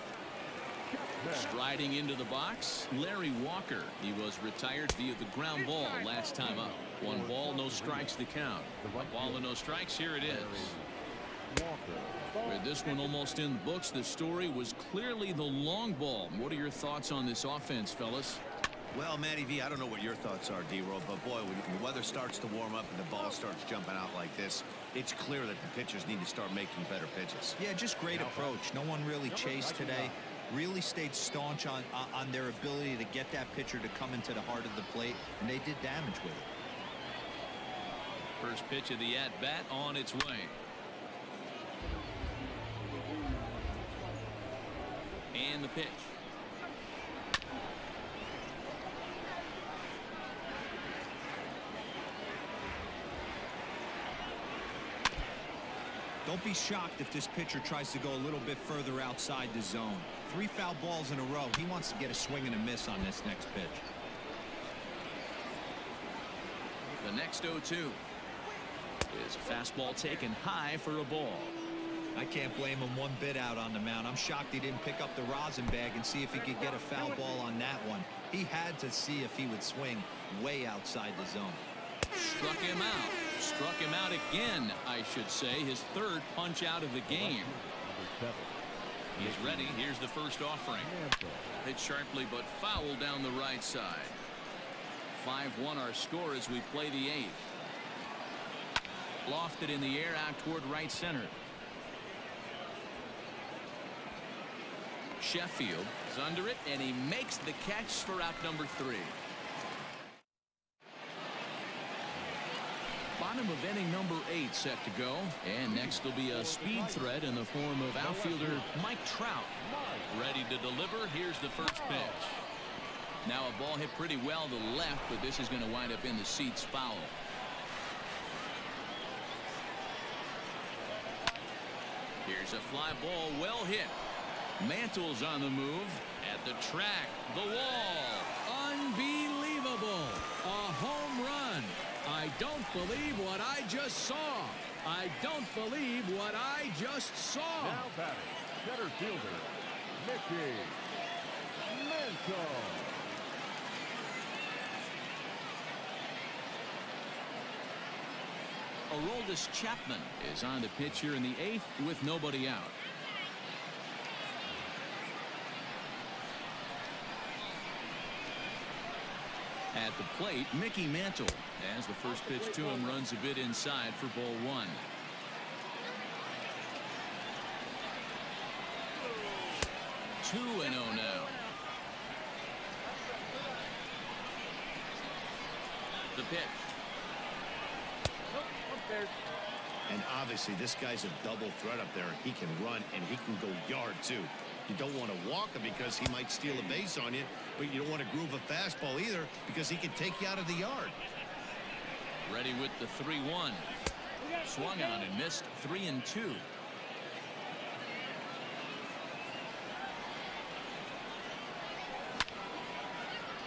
Striding into the box, Larry Walker. He was retired via the ground ball last time up. 1 ball, no strikes to count. A ball and no strikes. Here it is. With this one almost in the books, the story was clearly the long ball. What are your thoughts on this offense, fellas? Well, Matty V, I don't know what your thoughts are, D-Roll, but boy, when the weather starts to warm up and the ball starts jumping out like this, it's clear that the pitchers need to start making better pitches. Yeah, just great approach. No one really chased today. Really stayed staunch on their ability to get that pitcher to come into the heart of the plate, and they did damage with it. First pitch of the at-bat on its way. And the pitch. Don't be shocked if this pitcher tries to go a little bit further outside the zone. 3 foul balls in a row. He wants to get a swing and a miss on this next pitch. The next 0-2 is a fastball taken high for a ball. I can't blame him one bit out on the mound. I'm shocked he didn't pick up the rosin bag and see if he could get a foul ball on that one. He had to see if he would swing way outside the zone. Struck him out. Struck him out again, I should say. His third punch out of the game. Number 7. He's ready. Here's the first offering. Hit sharply but foul down the right side. 5-1 our score as we play the 8th. Lofted in the air out toward right center. Sheffield is under it, and he makes the catch for out number 3. Bottom of inning number 8 set to go, and next will be a speed threat in the form of outfielder Mike Trout. Ready to deliver. Here's the first pitch. Now a ball hit pretty well to the left, but this is going to wind up in the seats foul. Here's a fly ball well hit. Mantle's on the move at the track. The wall. Unbelievable. A home run. I don't believe what I just saw. I don't believe what I just saw. Now batting, center fielder, Mickey Mantle. Aroldis Chapman is on the pitch here in the 8th with nobody out. At the plate, Mickey Mantle, as the first pitch to him runs a bit inside for ball 1. Two and 0 now. The pitch. And obviously this guy's a double threat up there. He can run and he can go yard too. You don't want to walk him because he might steal a base on you, but you don't want to groove a fastball either because he can take you out of the yard. Ready with the 3-1. Swung on and missed. 3-2.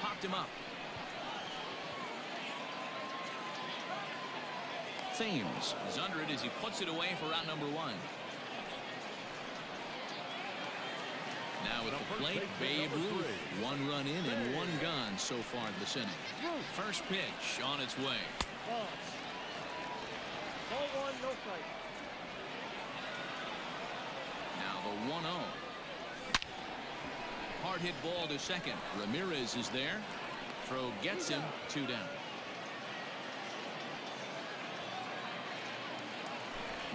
Popped him up. Thames is under it as he puts it away for out number 1. Now at the plate, Babe Ruth. 1 run in and 1 gone so far this inning. First pitch on its way. Ball 1, no strike. Now the 1-0. Hard hit ball to second. Ramirez is there. Throw gets him. 2 down.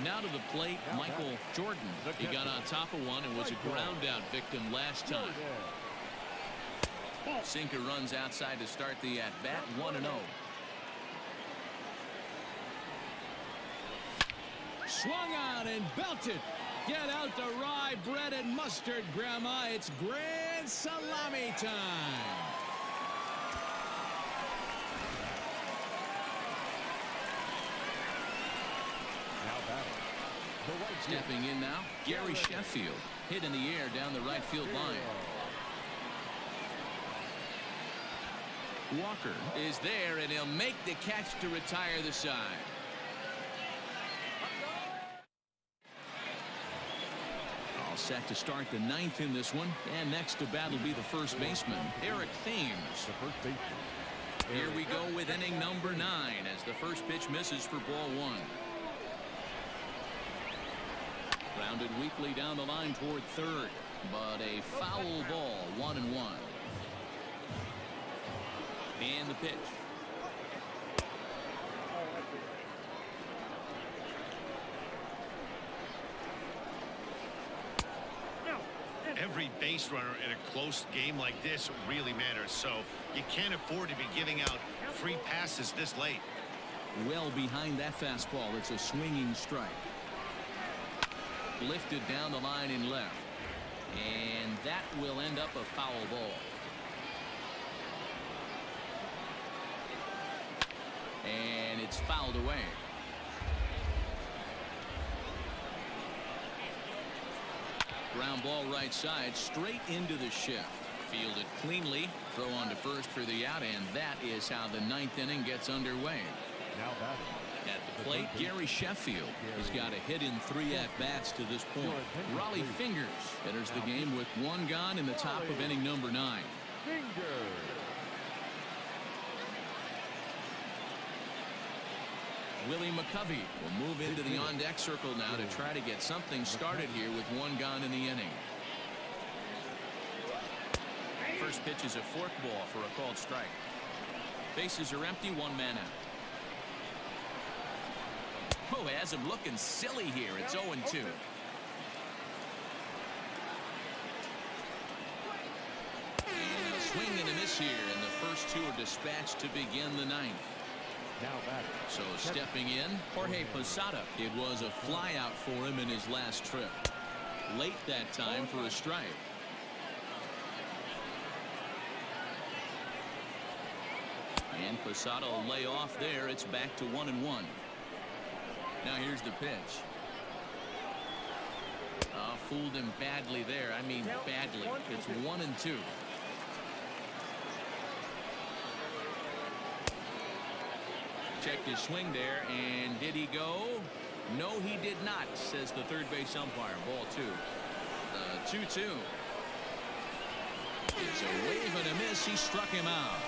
Now to the plate, Michael Jordan. He got on top of one and was a ground out victim last time. Sinker runs outside to start the at bat. 1-0. Swung on and belted. Get out the rye bread and mustard, Grandma. It's grand salami time. Stepping in now, Gary Sheffield. Hit in the air down the right field line. Walker is there, and he'll make the catch to retire the side. All set to start the 9th in this one. And next to bat will be the first baseman, Eric Thames. The first baseman. Here we go with inning number 9 as the first pitch misses for ball 1. Grounded weakly down the line toward third, but a foul ball. 1-1. And the pitch. Every base runner in a close game like this really matters, so you can't afford to be giving out free passes this late. Well behind that fastball. It's a swinging strike. Lifted down the line in left, and that will end up a foul ball. And it's fouled away. Ground ball right side, straight into the shift. Fielded cleanly. Throw on to first for the out, and that is how the 9th inning gets underway. Now batting, At the plate, Gary Sheffield. He's got a hit in 3 at-bats to this point. Raleigh Fingers enters the game with 1 gone in the top of inning number 9. Willie McCovey will move into the on-deck circle now to try to get something started here with 1 gone in the inning. First pitch is a fork ball for a called strike. Bases are empty, 1 man out. Oh, has him looking silly here. It's 0-2. And a swing and a miss here, and the first 2 are dispatched to begin the 9th. So stepping in, Jorge Posada. It was a fly out for him in his last trip. Late that time for a strike. And Posada will lay off there. It's back to 1-1. Now here's the pitch. Fooled him badly there. I mean badly. It's 1-2. Checked his swing there, and did he go? No, he did not, says the third base umpire. Ball 2. 2-2. It's a wave and a miss. He struck him out.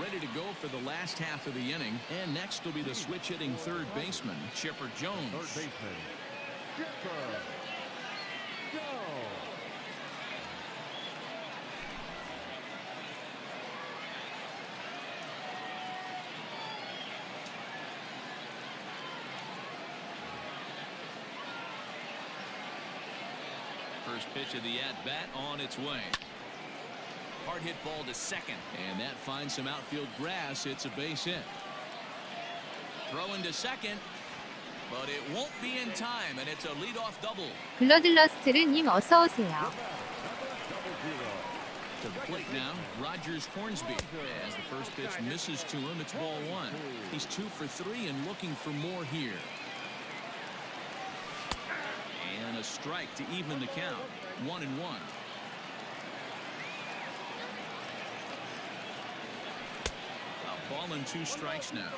Ready to go for the last half of the inning, and next will be the switch hitting third baseman, Chipper Jones. Third baseman, Chipper Jones. First pitch of the at-bat on its way. Hard hit ball to second, and that finds some outfield grass. It's a base hit. Throwing to second, but it won't be in time, and it's a leadoff double. 블러들러스트르님 어서 오세요. To the plate now, Rogers Hornsby. As the first pitch misses to him, it's ball 1. He's 2 for 3 and looking for more here. And a strike to even the count. 1-1. A ball and 2 strikes now.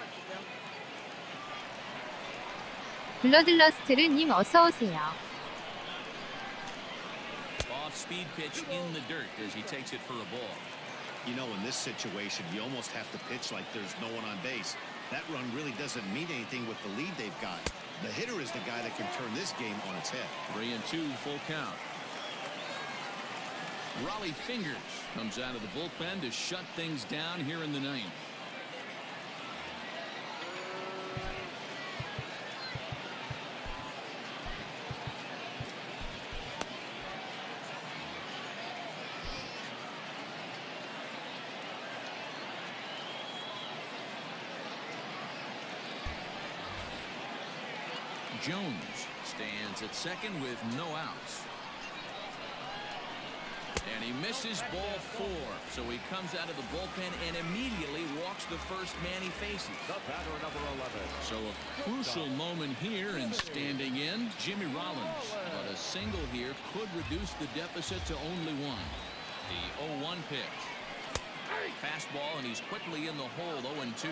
블러들러스트르님 어서 오세요. Off-speed pitch in the dirt as he takes it for a ball. You know, in this situation, you almost have to pitch like there's no one on base. That run really doesn't mean anything with the lead they've got. The hitter is the guy that can turn this game on its head. 3-2, full count. Raleigh Fingers comes out of the bullpen to shut things down here in the 9th. Jones stands at second with no outs. And he misses ball 4. So he comes out of the bullpen and immediately walks the first man he faces. The batter, number 11. So a crucial moment here, and standing in, Jimmy Rollins. But a single here could reduce the deficit to only 1. The 0-1 pitch. Fastball, and he's quickly in the hole. 0-2.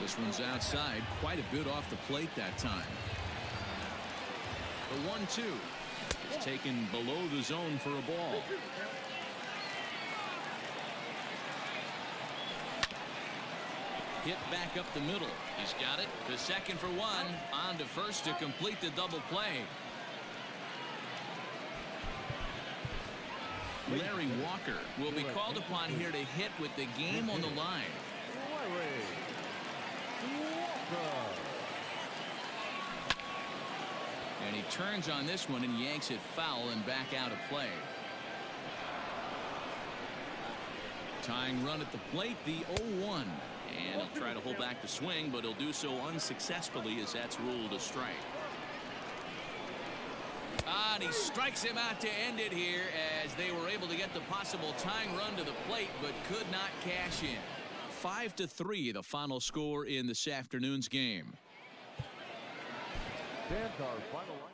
This one's outside, quite a bit off the plate that time. The 1-2 is taken below the zone for a ball. Hit back up the middle. He's got it. To second for 1. On to first to complete the double play. Larry Walker will be called upon here to hit with the game on the line. And he turns on this one and yanks it foul and back out of play. Tying run at the plate, the 0-1. And he'll try to hold back the swing, but he'll do so unsuccessfully as that's ruled a strike. And he strikes him out to end it here as they were able to get the possible tying run to the plate, but could not cash in. 5-3, the final score in this afternoon's game. Stands our final line.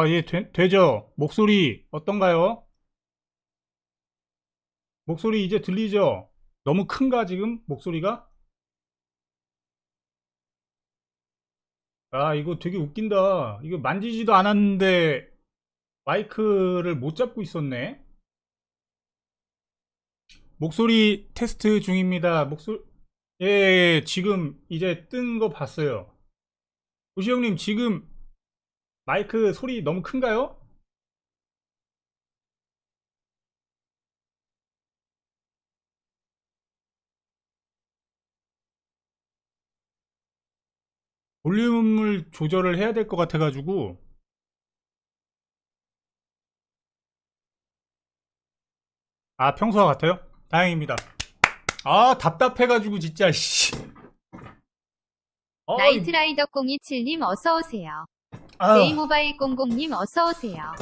예, 되죠? 목소리 어떤가요? 목소리 이제 들리죠? 너무 큰가, 지금? 목소리가? 아, 이거 되게 웃긴다. 이거 만지지도 않았는데 마이크를 못 잡고 있었네. 목소리 테스트 중입니다. 예, 지금 이제 뜬 거 봤어요. 우시 형님, 지금 마이크 소리 너무 큰가요? 볼륨을 조절을 해야 될 것 같아가지고. 아, 평소와 같아요? 다행입니다. 아, 답답해가지고 진짜 씨. 나이트라이더 027님 어서오세요. 아, 제이모바일 00님 어서오세요.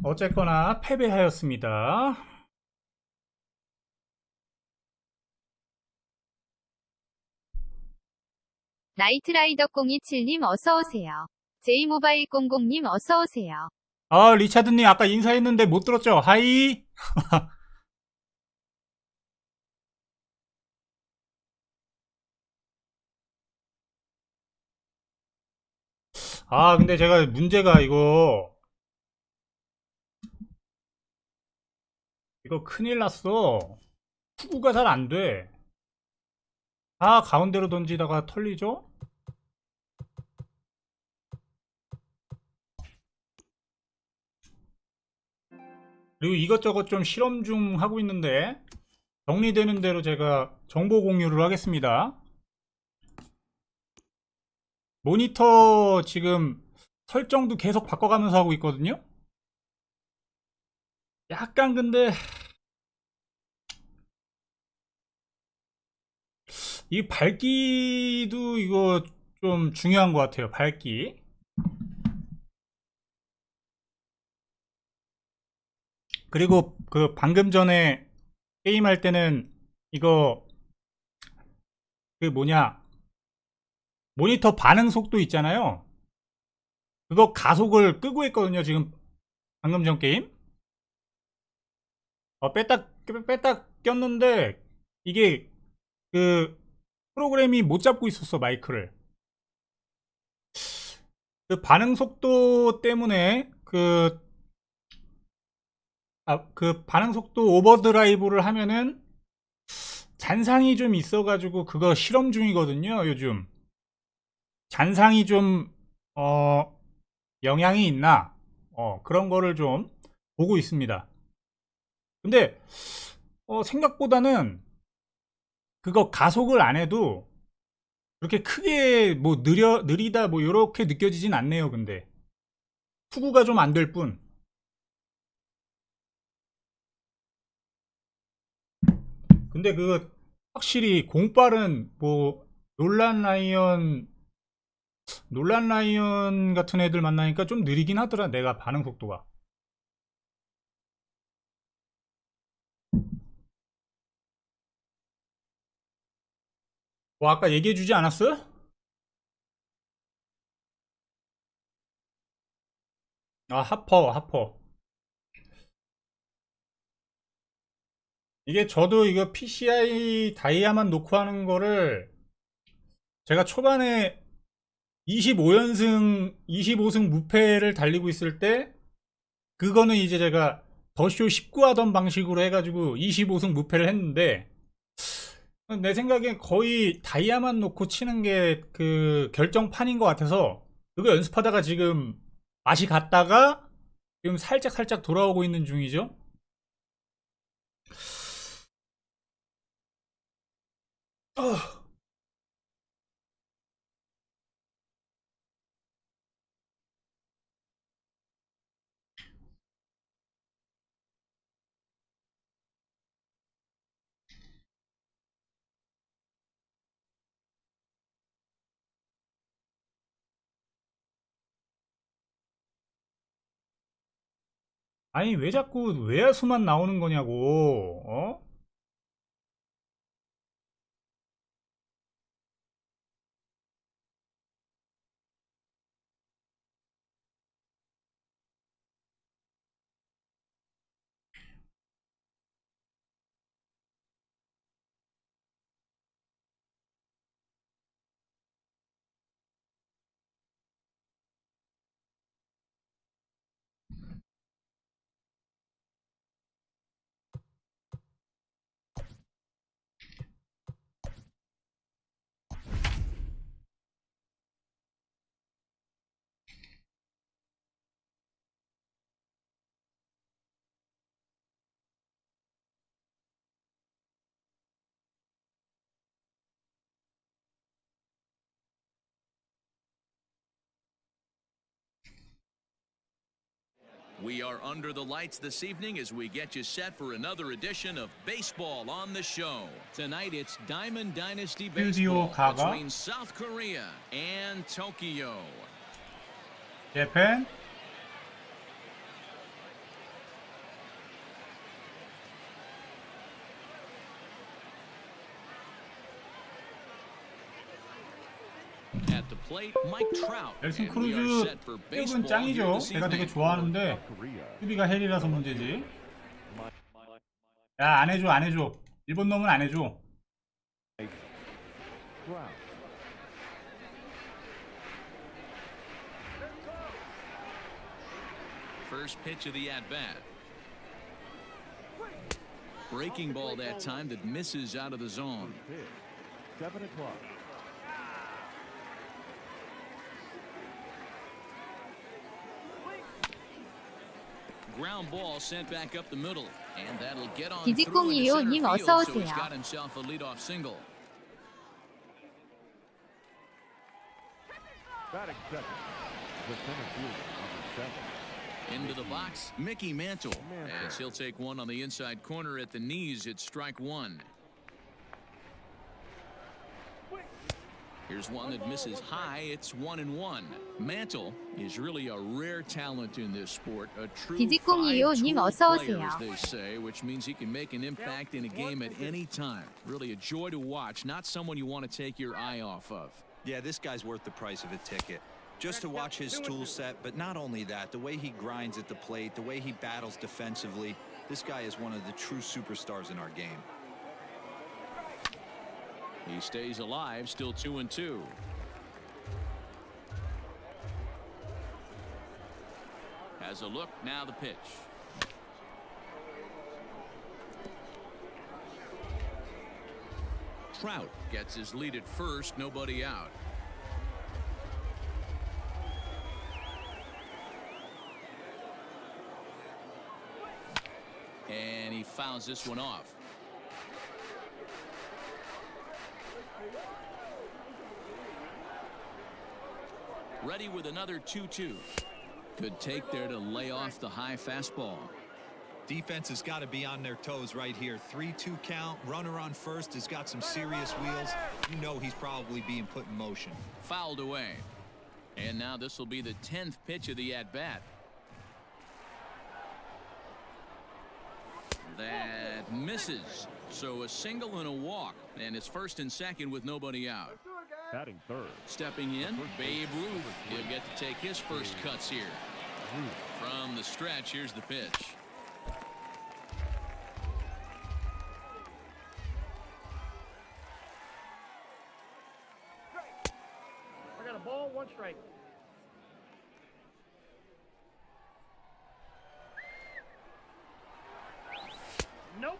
어쨌거나 패배하였습니다. 나이트라이더 027님 어서오세요. 제이모바일 00님 어서오세요. 아, 리차드님 아까 인사했는데 못 들었죠? 하이. 아, 근데 제가 문제가 이거 큰일 났어. 투구가 잘 안 돼. 아, 가운데로 던지다가 털리죠? 그리고 이것저것 좀 실험 중 하고 있는데 정리되는 대로 제가 정보 공유를 하겠습니다. 모니터 지금 설정도 계속 바꿔가면서 하고 있거든요. 약간 근데 이 밝기도 이거 좀 중요한 것 같아요. 밝기. 그리고 그 방금 전에 게임할 때는 이거 그 뭐냐 모니터 반응 속도 있잖아요. 그거 가속을 끄고 했거든요. 지금 방금 전 게임. 뺐다 꼈는데 이게 그 프로그램이 못 잡고 있었어, 마이크를. 그 반응 속도 때문에 그 반응 속도 오버드라이브를 하면은 잔상이 좀 있어가지고 그거 실험 중이거든요, 요즘. 잔상이 좀, 영향이 있나? 그런 거를 좀 보고 있습니다. 근데, 생각보다는 그거 가속을 안 해도 그렇게 크게 뭐 느리다 뭐 요렇게 느껴지진 않네요, 근데. 투구가 좀 안 될 뿐. 근데 그 확실히 공빨은 뭐 논란 라이언 같은 애들 만나니까 좀 느리긴 하더라. 내가 반응 속도가. 뭐 아까 얘기해 주지 않았어요? 아, 하퍼. 이게 저도 이거 PCI 다이아만 놓고 하는 거를 제가 초반에 25연승 25승 무패를 달리고 있을 때 그거는 이제 제가 더쇼 19 하던 방식으로 해가지고 25승 무패를 했는데 내 생각엔 거의 다이아만 놓고 치는 게 그 결정판인 것 같아서 그거 연습하다가 지금 맛이 갔다가 지금 살짝 돌아오고 있는 중이죠. 아니 왜 자꾸 외야수만 나오는 거냐고. We are under the lights this evening as we get you set for another edition of Baseball on the Show. Tonight it's Diamond Dynasty Baseball 가가. between South Korea and Tokyo. 재팬. At the plate, Mike Trout. 넬슨 And we are 크루즈 set for 태국은 baseball here 짱이죠. this 제가 되게 evening. 좋아하는데 Korea. 수비가 헬이라서 문제지. 야, 안 해줘, 안 해줘. 일본 놈은 안 해줘. Trout. First pitch of the at-bat. Breaking ball that time that misses out of the zone. Pitch. 7 o'clock. Ground ball sent back up the middle, and that'll get on 기지콩 through into center 이호님 field, 어서 so he's 오세요. got himself a leadoff single. Batting second. The center fielder, number 7. Into the box, Mickey Mantle, as he'll take one on the inside corner at the knees. It's strike one. Here's one that misses high. It's 1-1. Mantle is really a rare talent in this sport. A true 기지콩 이호님 five-tool 어서 player, 오세요. as they say, which means he can make an impact in a game at any time. Really a joy to watch. Not someone you want to take your eye off of. Yeah, this guy's worth the price of a ticket. Just to watch his tool set, but not only that, the way he grinds at the plate, the way he battles defensively, this guy is one of the true superstars in our game. He stays alive, still 2-2. Has a look, now the pitch. Trout gets his lead at first, nobody out. And he fouls this one off. Ready with another 2-2. Good take there to lay off the high fastball. Defense has got to be on their toes right here. 3-2 count. Runner on first has got some serious wheels. You know he's probably being put in motion. Fouled away. And now this will be the 10th pitch of the at-bat. That misses. So a single and a walk. And it's first and second with nobody out. Batting third. Stepping in, Babe Ruth. He'll get to take his first cuts here. From the stretch, here's the pitch. I got a ball, 1 strike. Nope.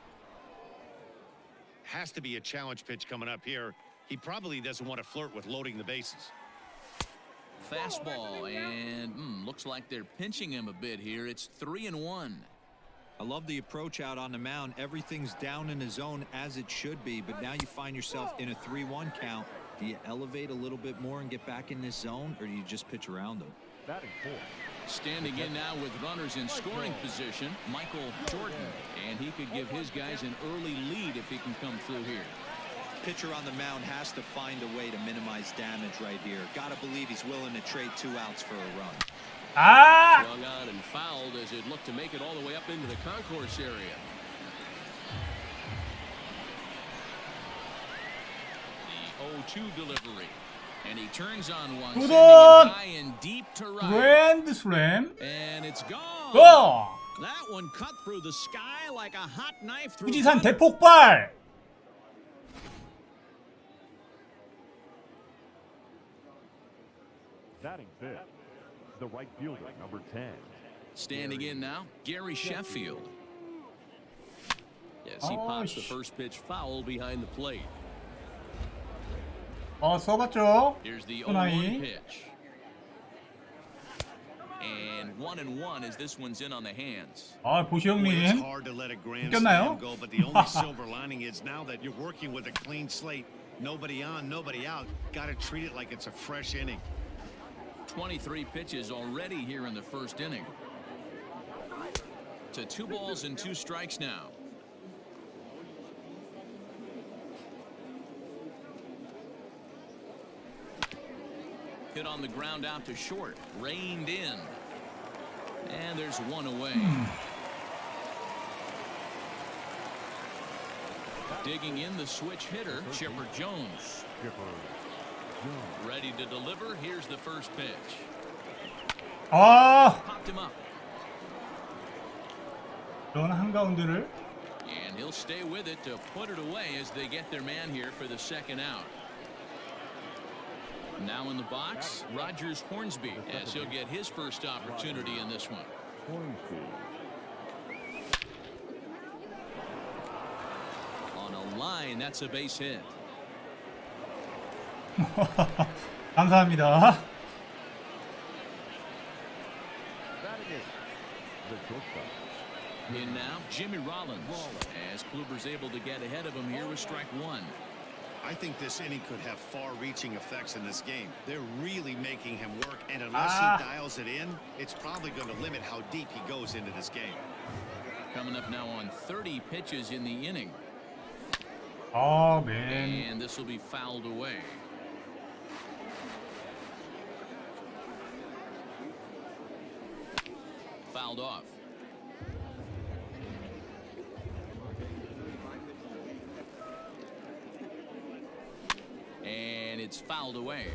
Has to be a challenge pitch coming up here. He probably doesn't want to flirt with loading the bases. Fastball, and looks like they're pinching him a bit here. It's 3-1. I love the approach out on the mound. Everything's down in the zone as it should be, but now you find yourself in a 3-1 count. Do you elevate a little bit more and get back in this zone, or do you just pitch around them? Batting fourth. Standing in now with runners in scoring position, Michael Jordan, and he could give his guys an early lead if he can come through here. Pitcher on the mound has to find a way to minimize damage right here. Got to believe he's willing to trade 2 outs for a run. 아! Swung on and fouled as it looked to make it all the way up into the concourse area. The 0-2 delivery. And he turns on one, 두 sending 번! it high and deep to right. 그랜드 슬램. And it's gone. 고! That one cut through the sky like a hot knife through 후지산 butter. 대폭발. Batting fifth. The right fielder, number 10. Standing in now, Gary Sheffield. Yes, he pops the first pitch foul behind the plate. 써봤죠? Here's the 소나이. 0-1 pitch. And 1-1 as this one's in on the hands. 보시 Boy, it's 형님. hard to let a grand 웃겼나요? slam go, but the only silver lining is now that you're working with a clean slate, nobody on, nobody out. Got to treat it like it's a fresh inning. 23 pitches already here in the first inning. to 2 balls and 2 strikes now. Hit on the ground out to short. Reined in. And there's one away. Digging in the switch hitter, Chipper Jones. Ready to deliver. Here's the first pitch. 아, Popped him up. 넌 한가운데를. And he'll stay with it to put it away as they get their man here for the second out. Now in the box, Rogers Hornsby, as he'll get his first opportunity in this one. On a line, that's a base hit. 감사합니다. In now, Jimmy Rollins, as Kluber's able to get ahead of him here with strike 1. I think this inning could have far-reaching effects in this game. They're really making him work, and unless he dials it in, it's probably going to limit how deep he goes into this game. Coming up now on 30 pitches in the inning. 아, 맨. And this will be fouled away. Fouled off. And it's fouled away.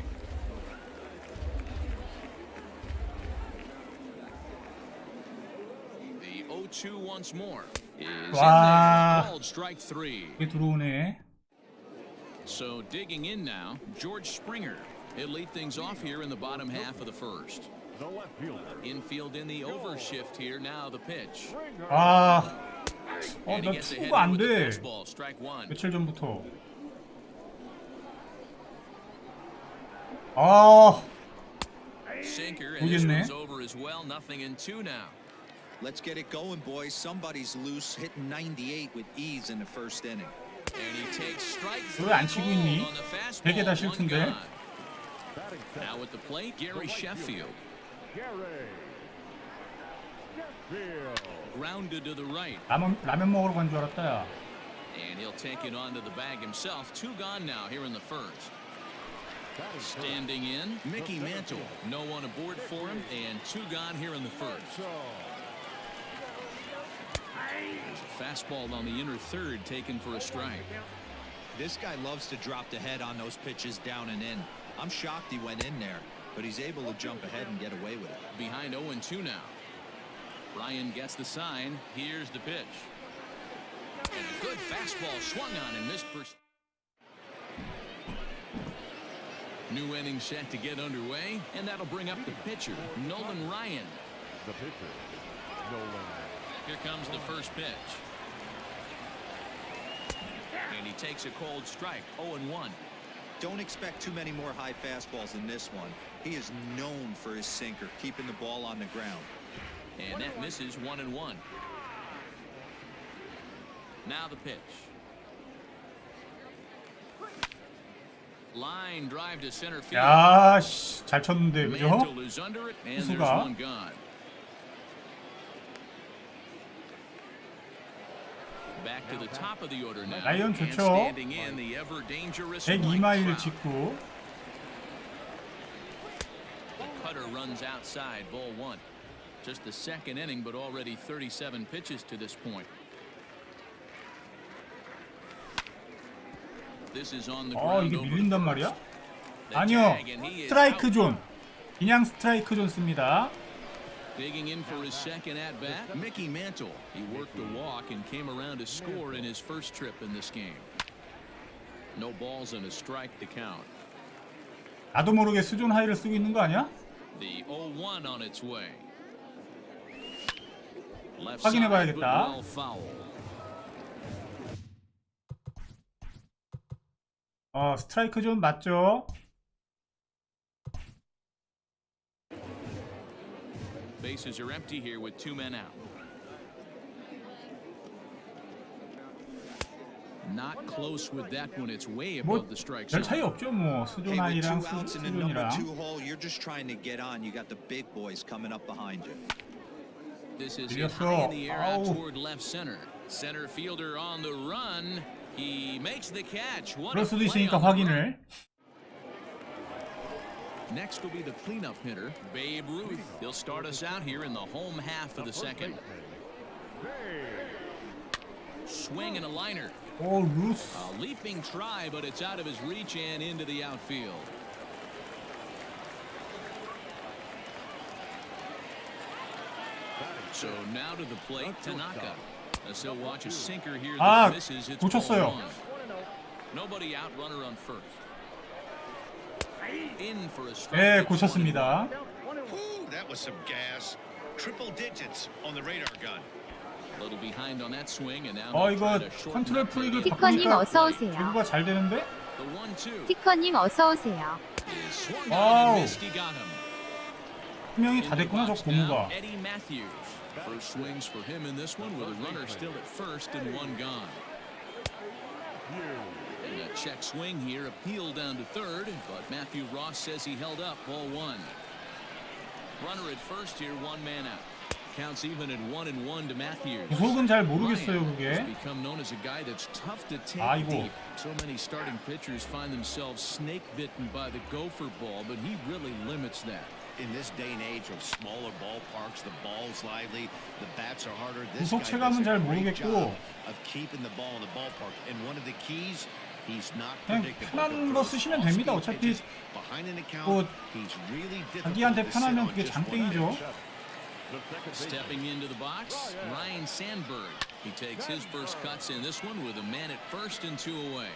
The 0-2 once more is in 와. there. Called strike 3. 이게 들어오네. So digging in now, George Springer. He'll lead things off here in the bottom half of the first. The left fielder. Infield in the overshift here. Now the pitch. 아, And he 나 gets ahead 투구가 안 with the 돼. fastball. Strike 1. 며칠 전부터. 아, Sinker, and this 모르겠네. one's over as well. 0-2 now. Let's get it going, boys. Somebody's loose, hitting 98 with ease in the first inning. And he takes strike 왜 안 치고 3 있니? on the fastball. 되게 다 1 싫던데. gone. Now at the plate, Gary Sheffield. Gary Sheffield. Grounded to the right. 라면 먹으러 간 줄 알았다, 야. And he'll take it onto the bag himself. 2 gone now here in the first. Standing in, Mickey Mantle. No one aboard for him, and 2 gone here in the first. Fastball on the inner third, taken for a strike. This guy loves to drop the head on those pitches down and in. I'm shocked he went in there, but he's able to jump ahead and get away with it. Behind 0-2 now. Ryan gets the sign. Here's the pitch. And a good fastball swung on and missed. New inning set to get underway, and that'll bring up the pitcher, Nolan Ryan. The pitcher, Nolan. Here comes the first pitch. And he takes a cold strike, 0-1. Don't expect too many more high fastballs in this one. He is known for his sinker, keeping the ball on the ground. And that misses 1-1. Now the pitch. Line drive to center field. 야, 씨, 잘 쳤는데, 그죠? Mantle is under it, and there's 투수가. 1 gone. Back to the top of the order now. 라이언 And 좋죠. standing in the ever dangerous 102마일을 Mike Trout. 찍고. The cutter runs outside, ball 1. Just the second inning, but already 37 pitches to this point. This is on the ground 이게 over 밀린단 the 말이야? first. The 아니요, tag, and he is 스트라이크 out. 존. 그냥 스트라이크 존 씁니다. Digging in for his second at bat, Mickey Mantle. He worked the walk and came around to score in his first trip in this game. No balls and a strike to count. 나도 모르게 수존 하이를 쓰고 있는 거 아니야? The 0-1 on its way. Left 확인해 side, but 봐야겠다. well foul. 스트라이크 존 맞죠? Bases are empty here with 2 men out. Not close with that one. It's way 뭐 above the strike 별 zone. 차이 없죠, 뭐 수존 Hey, with 하이랑 2 outs in the number 수존이랑. 2 hole, you're just trying to get on. You got the big boys coming up behind you. This is hit 밀렸어. high in the air out 아우. toward left center. Center fielder on the run. He makes the catch. What 그럴 a 수도 play 있으니까 on the run. 확인을. Next will be the cleanup hitter, Babe Ruth. He'll start us out here in the home half of the second. Swing and a liner. 오, 루스. A leaping try, but it's out of his reach and into the outfield. So now to the plate, Tanaka. As he'll watch a sinker here 아, that misses. It's 놓쳤어요. ball one. Nobody out, runner on first. In for a strike. 네, It's 고쳤습니다. Whew, that was some gas. Triple digits on the radar gun. A little behind on that swing, and now 이거 he'll try to shorten 컨트롤 that play. 프릭을 티커님 바꾸니까 어서 오세요. 제구가 잘 되는데? The 1-2 티커님 어서 오세요. is swung 와우. on and missed. He got him. 분명히 다 됐구나, 저 Into the box now, 고무가. Eddie Matthews. First swings for him in this one with a runner still at first and one gone. And a check swing here, appeal down to third, but Matthew Ross says he held up, ball one. Runner at first here, one man out. Counts even at 1-1 to Matthews. 구속은 잘 모르겠어요, Ryan has 그게. become known as a guy that's tough to take 아이고. deep. So many starting pitchers find themselves snake bitten by the gopher ball, but he really limits that. In this day and age of smaller ballparks, the ball's lively, the bats are harder. This 구속 guy 체감은 does a 잘 great 모르겠고. job of keeping the ball in the ballpark. And one of the keys, he's not 그냥 predictable. 편한 거 쓰시면 됩니다. 어차피 Behind an account, 뭐 he's really difficult 자기한테 to sit 편하면 on 그게 just one 장땡이죠. Stepping into the box, Ryan Sandberg. He takes his first cuts in this one with a man at first and two away.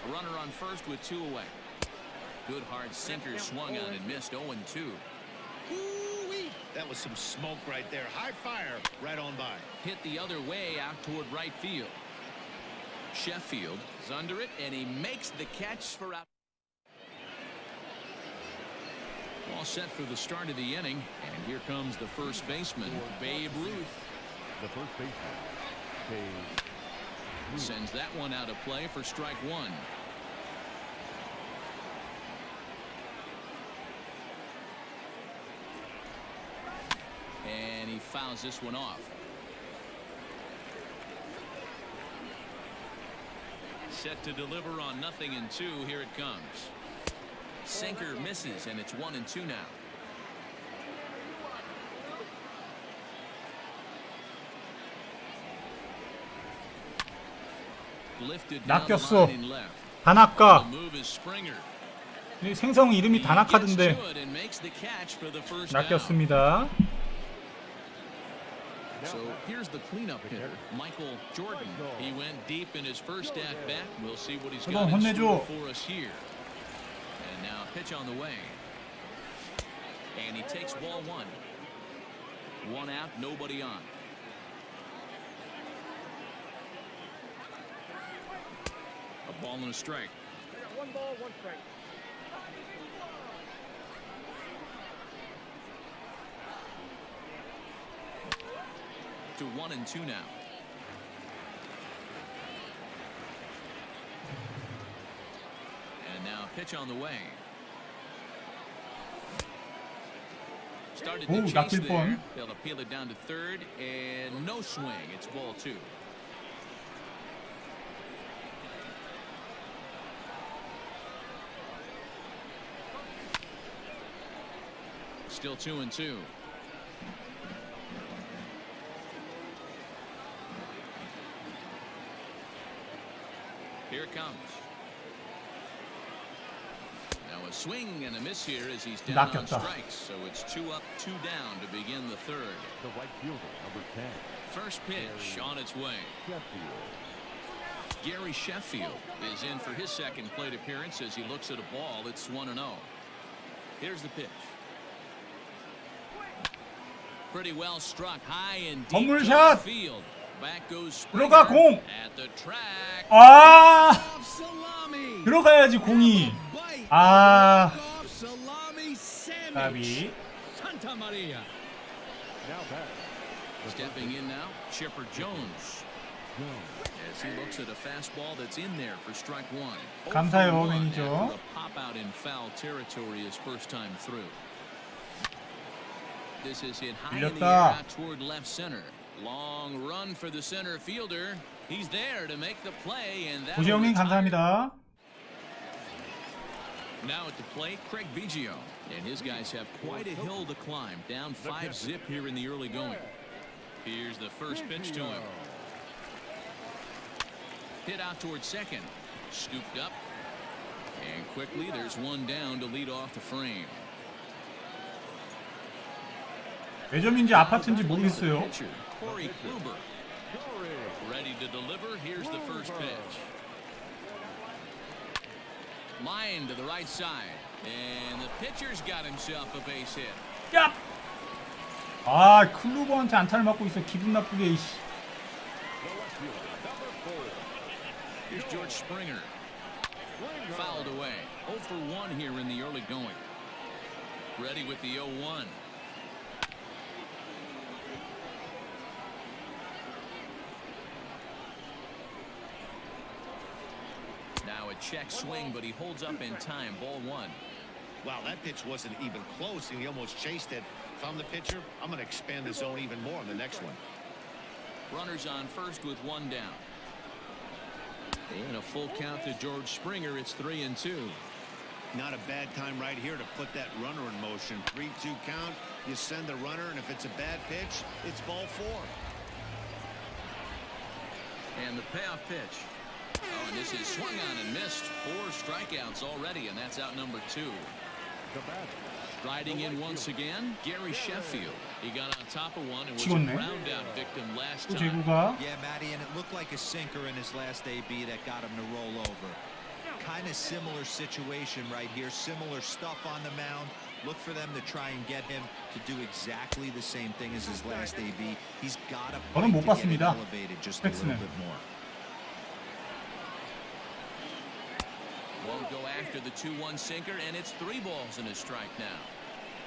A runner on first with two away. Good hard sinker swung on and missed 0-2. Ooh-wee. That was some smoke right there. High fire right on by. Hit the other way out toward right field. Sheffield is under it, and he makes the catch for out. All set for the start of the inning, and here comes the first baseman, Babe Ruth. The first baseman, Babe. Sends that one out of play for strike one. And he fouls this one off. Set to deliver on 0-2. Here it comes. Sinker misses, and it's 1-2 now. Lifted down the 낚였어. line in left. The 다나카. move is Springer. 이 생성 이름이 He gets 다나카던데 to it and makes the catch for the first down. 낚였습니다. So here's the cleanup hitter, Michael Jordan. He went deep in his first at bat. We'll see what he's got in store 혼내줘. for us here. And now pitch on the way. And he takes ball one. One out, nobody on. A ball and a strike. I got one ball, one strike. To 1-2 now. And now pitch on the way. Started to Ooh, chase 낚일 there. 뻔. They'll appeal it down to third, and no swing. It's ball two. Still 2-2. Here it comes. Now a swing and a miss here as he's down on 낚였다. strikes. So it's 2 up, 2 down to begin the third. The right fielder, number 10, First pitch on its way. Sheffield. Gary Sheffield is in for his second plate appearance as he looks at a ball. It's 1-0. Here's the pitch. Pretty well struck high and deep to 건물샷! left field. Back goes Springer 들어가, 공! at the track. 아, Off salami. 들어가야지 공이. Bite. 아, Off salami sandwich. 까비. Santa Maria. Now back. Stepping in now, Chipper Jones. As he looks at a fastball that's in there for strike one. 감사해요, 0 for 1 매니저. after a pop out in foul territory his first time through. This is hit high in the air 밀렸다. out toward left center. Long run for the center fielder. He's there to make the play, and that. 고시형님 감사합니다. Now at the plate, Craig Biggio. And his guys have quite a hill to climb. Down 5-zip here in the early going. Here's the first pitch to him. Hit out towards second. Scooped up. And quickly there's one down to lead off the frame. 매점인지 아파트인지 모르겠어요. Pitcher, Corey Kluber. Ready to deliver. Here's the first pitch. Line to the right side. And the pitcher's got himself a base hit. 야! 아, 클루버한테 안타를 맞고 있어. 기분 나쁘게. 이씨. Here's George Springer. Fouled away. 0 for 1 here in the early going. Ready with the 0-1. Now a check swing, but he holds up in time. Ball 1. Wow, that pitch wasn't even close, and he almost chased it. If I'm the pitcher, I'm going to expand the zone even more on the next one. Runners on first with one down. And a full count to George Springer. It's 3-2. Not a bad time right here to put that runner in motion. 3-2 count. You send the runner, and if it's a bad pitch, it's ball 4. And the payoff pitch. Oh, and this is swung on and missed. 4 strikeouts already, and that's out number 2. Riding in once again, Gary Sheffield. He got on top of one and was a 치웠네. ground out victim last 또 time. 제구가. Yeah, Matty, and it looked like a sinker in his last AB that got him to roll over. Kind of similar situation right here. Similar stuff on the mound. Look for them to try and get him to do exactly the same thing as his last AB. He's got to 저는 못 get him 봤습니다. elevated just a little 팩스는. bit more. Won't go after the 2-1 sinker, and it's 3 balls and a strike now.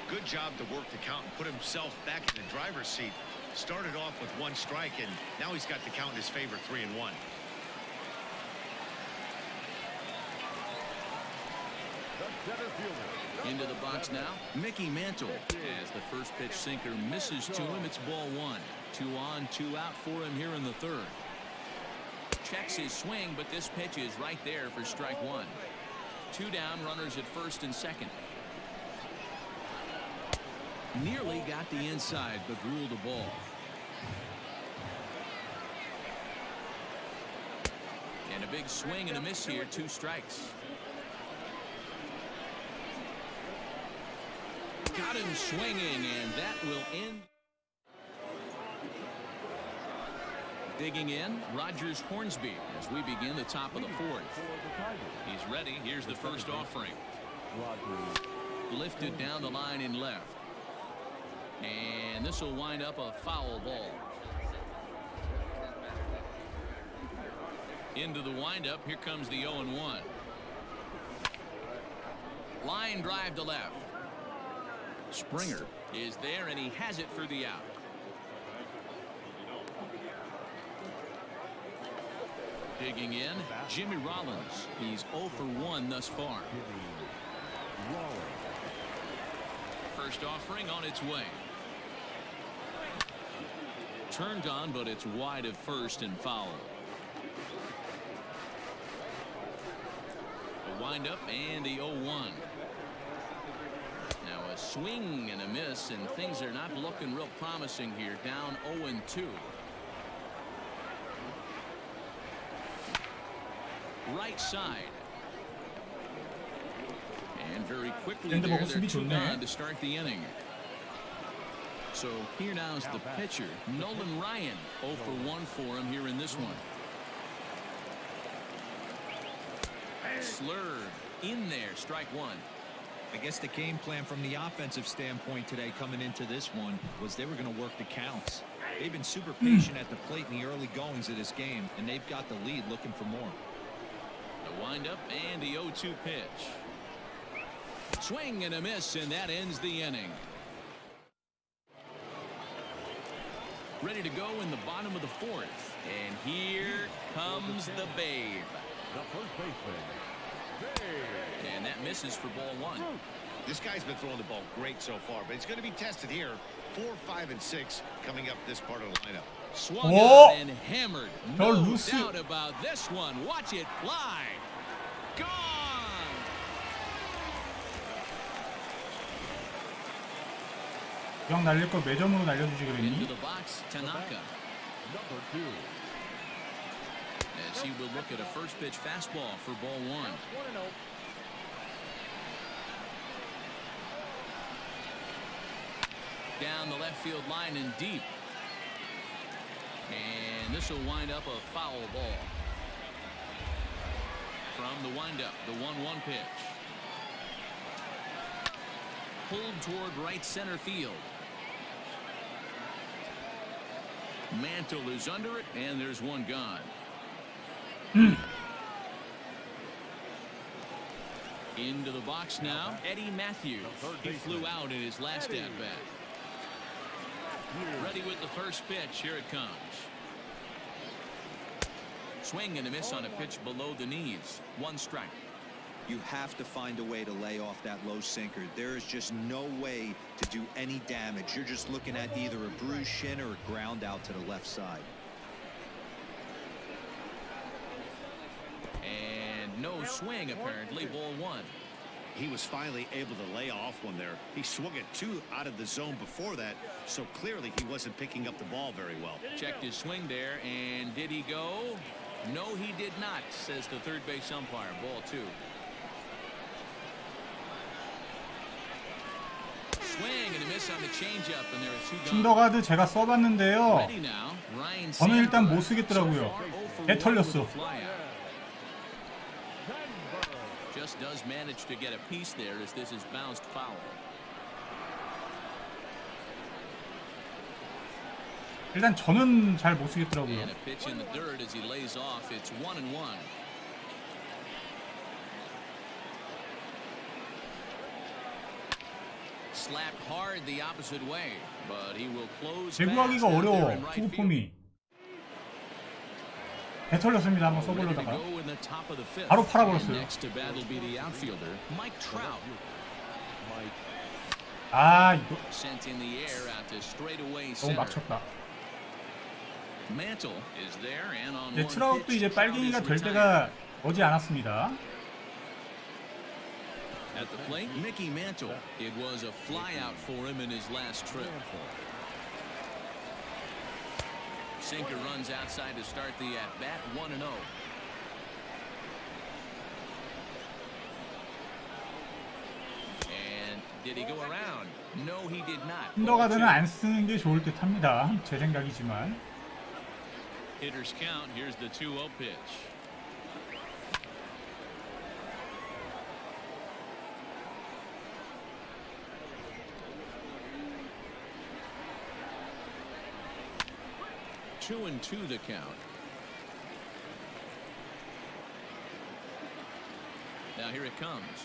Good job to work the count and put himself back in the driver's seat. Started off with 1 strike, and now he's got the count in his favor, 3-1. Into the box now, Mickey Mantle. As the first pitch sinker misses to him, it's ball 1. 2 on, 2 out for him here in the third. Checks his swing, but this pitch is right there for strike 1. 2 down, runners at first and second. Nearly got the inside, but ruled a ball. And a big swing and a miss here, 2 strikes. Got him swinging, and that will end. Digging in, Rogers Hornsby as we begin the top of the 4th. He's ready. Here's the first offering. Lifted down the line in left. And this will wind up a foul ball. Into the windup. Here comes the 0-1. Line drive to left. Springer is there, and he has it for the out. Digging in, Jimmy Rollins. He's 0 for 1 thus far. First offering on its way. Turned on, but it's wide of first and foul. A windup and the 0-1. Now a swing and a miss, and things are not looking real promising here. Down 0-2. Right side. And very quickly 근데 there, 먹을 they're 수비 2 좋네. gone to start the inning. So here now is the pitcher, Nolan Ryan. 0 for 1 for him here in this one. Slurred in there, strike 1. I guess the game plan from the offensive standpoint today coming into this one was they were going to work the counts. They've been super patient at the plate in the early goings of this game, and they've got the lead looking for more. The windup and the 0-2 pitch. Swing and a miss, and that ends the inning. Ready to go in the bottom of the 4th. And here comes the Babe. The first baseman, And that misses for ball 1. This guy's been throwing the ball great so far, but he's going to be tested here. 4, 5, and 6 coming up this part of the lineup. Swung Oh! out and hammered. 저 No 루스. doubt about this one. Watch it fly. Gone. 그냥 날릴 거 매점으로 날려주지 Into 그랬니? the box, Tanaka. Number 2. As he will look at a first pitch fastball for ball 1. 1-0. Down the left field line and deep. And this will wind up a foul ball. From the windup, the 1-1 pitch. Pulled toward right center field. Mantle is under it, and there's one gone. Into the box now, Eddie Matthews. He flew out in his last at-bat. Ready with the first pitch. Here it comes. Swing and a miss on a pitch below the knees. 1 strike. You have to find a way to lay off that low sinker. There is just no way to do any damage. You're just looking at either a bruised shin or a ground out to the left side. And no swing, apparently. Ball 1. He was finally able to lay off one there. He swung at 2 out of the zone before that, so clearly he wasn't picking up the ball very well. Checked his swing there, and did he go? No, he did not, says the third base umpire. Ball 2. Swing and a miss on the changeup, and there are 2 gone. 킨더가드 제가 써봤는데요. Ready now. Ryan 저는 일단 Sandberg. 못 쓰겠더라고요. So far, 0 for 배 1 털렸어. with a flyout. Just does manage to get a piece there as this is bounced foul. 일단 저는 잘 못 쓰겠더라고요. And a pitch in the dirt as he lays off. It's 1-1. Slapped hard the opposite way, but he will close. 제구하기가 어려워. 투구 폼이. 배 털렸습니다. 한번 써보려다가 바로 팔아버렸어요. Next to bat will be the outfielder, Mike Trout. 아 이거 Sent in the air out to straightaway 너무 center. 막혔다. Mantle is there and on 이제 one 트라우트도 pitch, 이제 Trout 빨갱이가 is 될 retired. 때가 머지 않았습니다. At the plate, Mickey Mantle. It was a flyout for him in his last trip. Sinker runs outside to start the at-bat, 1-0. And did he go around? No, he did not. 킨더가드는 안 쓰는 게 좋을 듯합니다. 제 생각이지만. Hitters count. Here's the 2-0 pitch. Two and 2 the count. Now here it comes.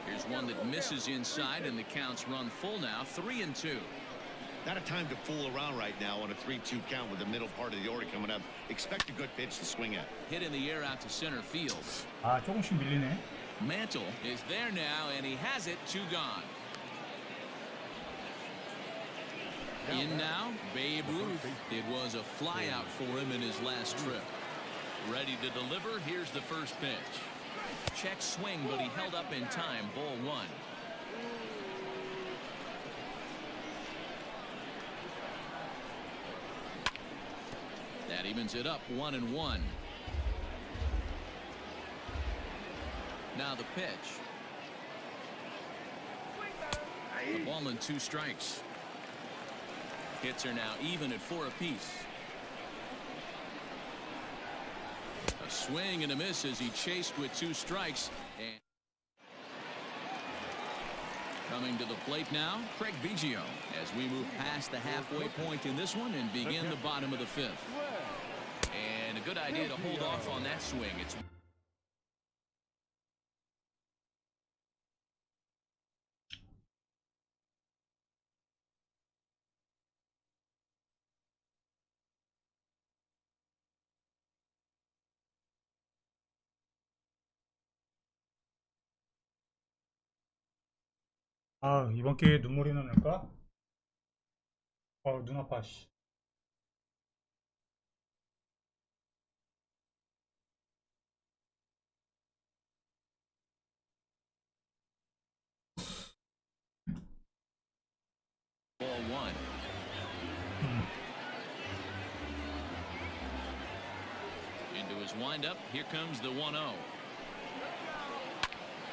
Here's one that misses inside, and the count's run full now. 3-2. Not a time to fool around right now on a 3-2 count with the middle part of the order coming up. Expect a good pitch to swing at. Hit in the air out to center field. 아 조금씩 밀리네. Mantle is there now, and he has it. 2 gone. In now, Babe Ruth. It was a flyout for him in his last trip. Ready to deliver. Here's the first pitch. Check swing, but he held up in time. Ball 1. That evens it up, 1-1. Now the pitch. The ball and 2 strikes. Hits are now even at 4 apiece. A swing and a miss as he chased with 2 strikes. And coming to the plate now, Craig Biggio, as we move past the halfway point in this one and begin the bottom of the 5th. And a good idea to hold off on that swing. It's 아, 이번 기회에 눈물이나 날까? 눈 아파, 씨. Ball one. Into his windup. Here comes the 1-0.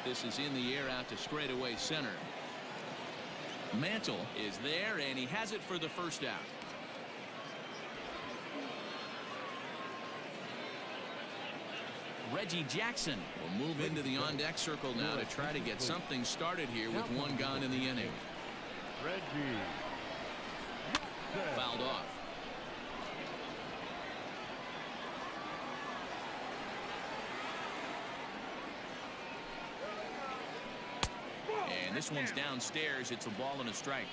This is in the air out to straightaway center. Mantle is there, and he has it for the first out. Reggie Jackson will move into the on-deck circle now to try to get something started here with one gone in the inning. Reggie. Fouled off. And this one's downstairs. It's a ball and a strike.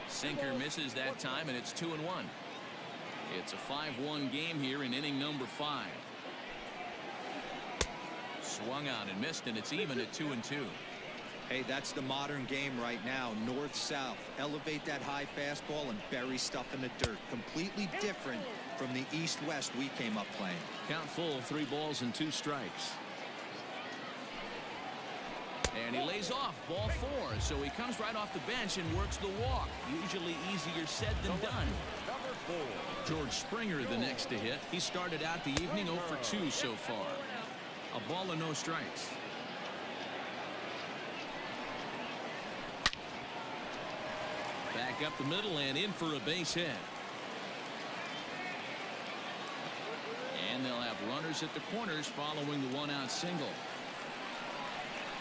Sinker misses that time, and it's 2-1. It's a 5-1 game here in inning number 5. Swung out and missed, and it's even at 2-2. Hey, that's the modern game right now. North-south. Elevate that high fastball and bury stuff in the dirt. Completely different from the east-west we came up playing. Count full, 3 balls and 2 strikes. And he lays off, ball 4. So he comes right off the bench and works the walk. Usually easier said than done. Number 4. George Springer the next to hit. He started out the evening 0 for 2 so far. A ball and no strikes. Back up the middle and in for a base hit. And they'll have runners at the corners following the 1-out single.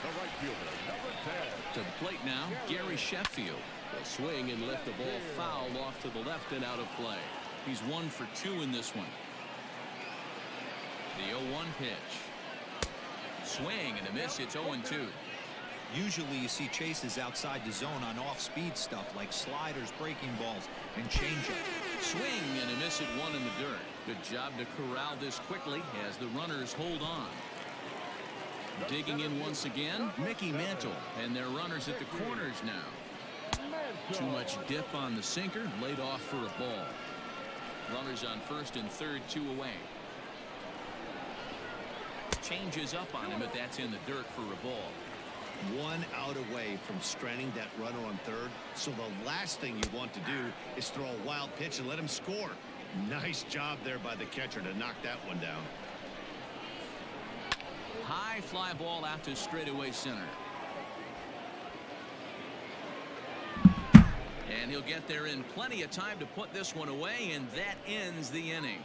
The right fielder, number 10. To the plate now, Gary Sheffield. Will swing and lift the ball foul off to the left and out of play. He's 1 for 2 in this one. The 0-1 pitch. Swing and a miss. It's 0-2. Usually you see chases outside the zone on off-speed stuff like sliders, breaking balls, and changeup. Swing and a miss at 1 in the dirt. Good job to corral this quickly as the runners hold on. Digging in once again, Mickey Mantle, and their runners at the corners now. Too much dip on the sinker, laid off for a ball. Runners on first and third, 2 away. Changes up on him, but that's in the dirt for a ball. 1 out away from stranding that runner on third. So the last thing you want to do is throw a wild pitch and let him score. Nice job there by the catcher to knock that one down. High fly ball out to straightaway center. And he'll get there in plenty of time to put this one away, and that ends the inning.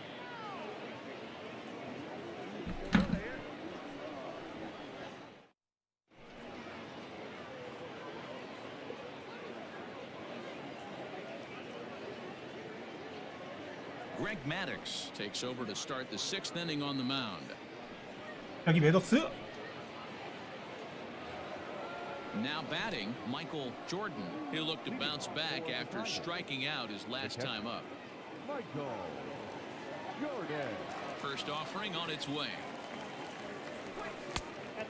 Greg Maddux takes over to start the 6th inning on the mound. 여기 매덕스. Now batting, Michael Jordan. He'll look to bounce back after striking out his last time up. Michael Jordan. First offering on its way.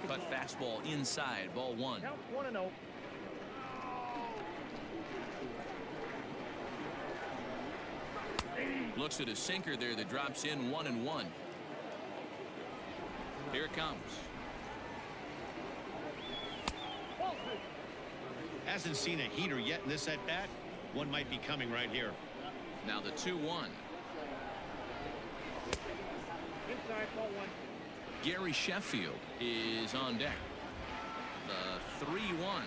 Cut fastball inside, ball 1. Count 1-0. Looks at a sinker there that drops in 1-1. Here it comes. Hasn't seen a heater yet in this at-bat. One might be coming right here. Now the 2-1. Inside, ball 1. Gary Sheffield is on deck. The 3-1.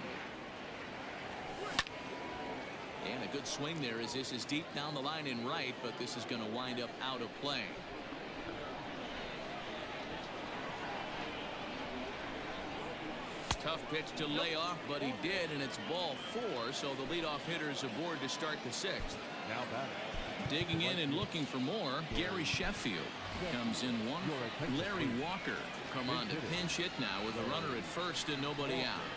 And a good swing there as this is deep down the line in right, but this is going to wind up out of play. Tough pitch to lay off, but he did, and it's ball 4, so the leadoff hitter is aboard to start the 6th. Now batting. Digging in and looking for more, Gary Sheffield comes in 1. Larry Walker come on to pinch hit now with a runner at first and nobody out.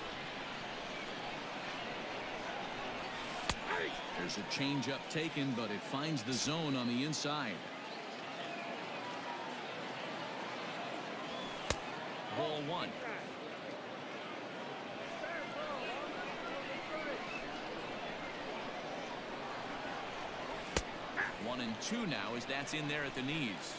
There's a changeup taken, but it finds the zone on the inside. Ball one. One and two now as that's in there at the knees.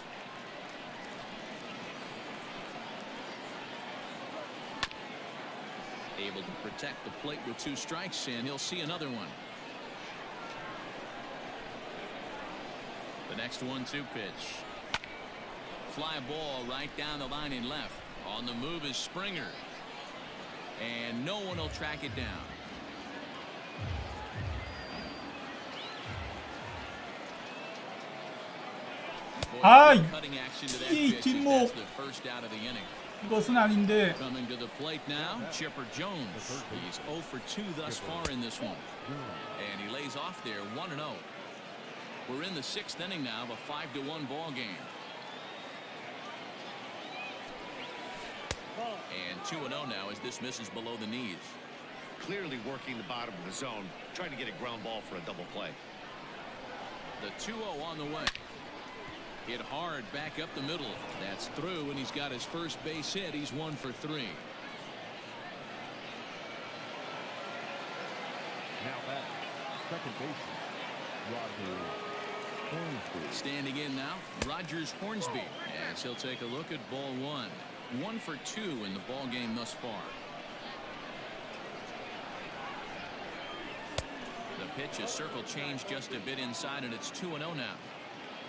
Able to protect the plate with 2 strikes, and he'll see another one. The next 1-2 pitch. Fly ball right down the line in left. On the move is Springer. And no one will track it down. 아, Cutting action to that 이 pitch as 뒷목. that's the first out of the inning. 이것은 아닌데. Coming to the plate now, Chipper Jones. He's 0 for 2 thus far in this one. And he lays off there 1-0. We're in the 6th inning now of a 5-1 ball game. And 2-0 now as this misses below the knees. Clearly working the bottom of the zone, trying to get a ground ball for a double play. The 2-0 on the way. Hit hard back up the middle. That's through, and he's got his first base hit. He's 1 for 3. Now back, second baseman, Roger Hornsby. Standing in now, Rogers Hornsby, as he'll take a look at ball 1. 1 for 2 in the ball game thus far. The pitch is circle changed just a bit inside, and it's 2-0 now.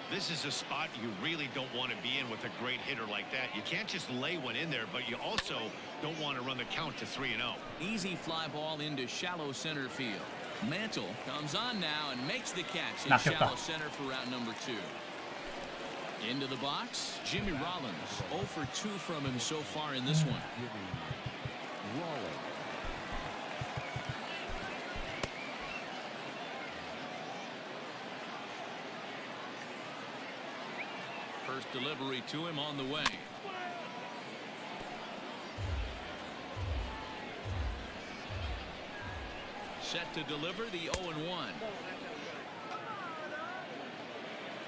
This is a spot you really don't want to be in with a great hitter like that. You can't just lay one in there, but you also don't want to run the count to 3-0. Easy fly ball into shallow center field. Mantle comes on now and makes the catch in Knocked it shallow back. center for route number 2. Into the box, Jimmy Rollins. 0 for 2 from him so far in this one. Jimmy Rollins. First delivery to him on the way. Set to deliver the 0-1.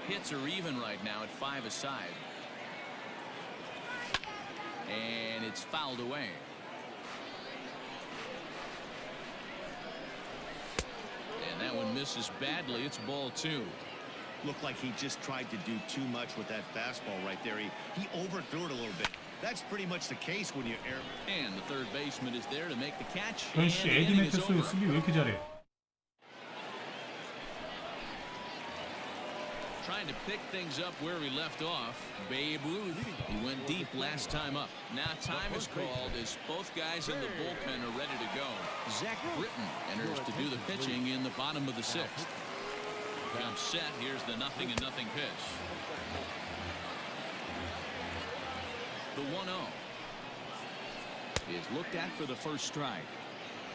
Hits are even right now at 5 aside. And it's fouled away. And that one misses badly. It's ball 2. Looked like he just tried to do too much with that fastball right there. He overthrew it a little bit. That's pretty much the case when you air. And the third baseman is there to make the catch. 그렇지, And the 에디 inning is 매튜스 over. 수비 왜 이렇게 잘해? Trying to pick things up where he left off. Babe Ruth. He went deep last time up. Now time is called as both guys in the bullpen are ready to go. Zach Britton enters to do the pitching in the bottom of the 6th. Comes set. Here's the 0-0 pitch. The 1-0 is looked at for the first strike.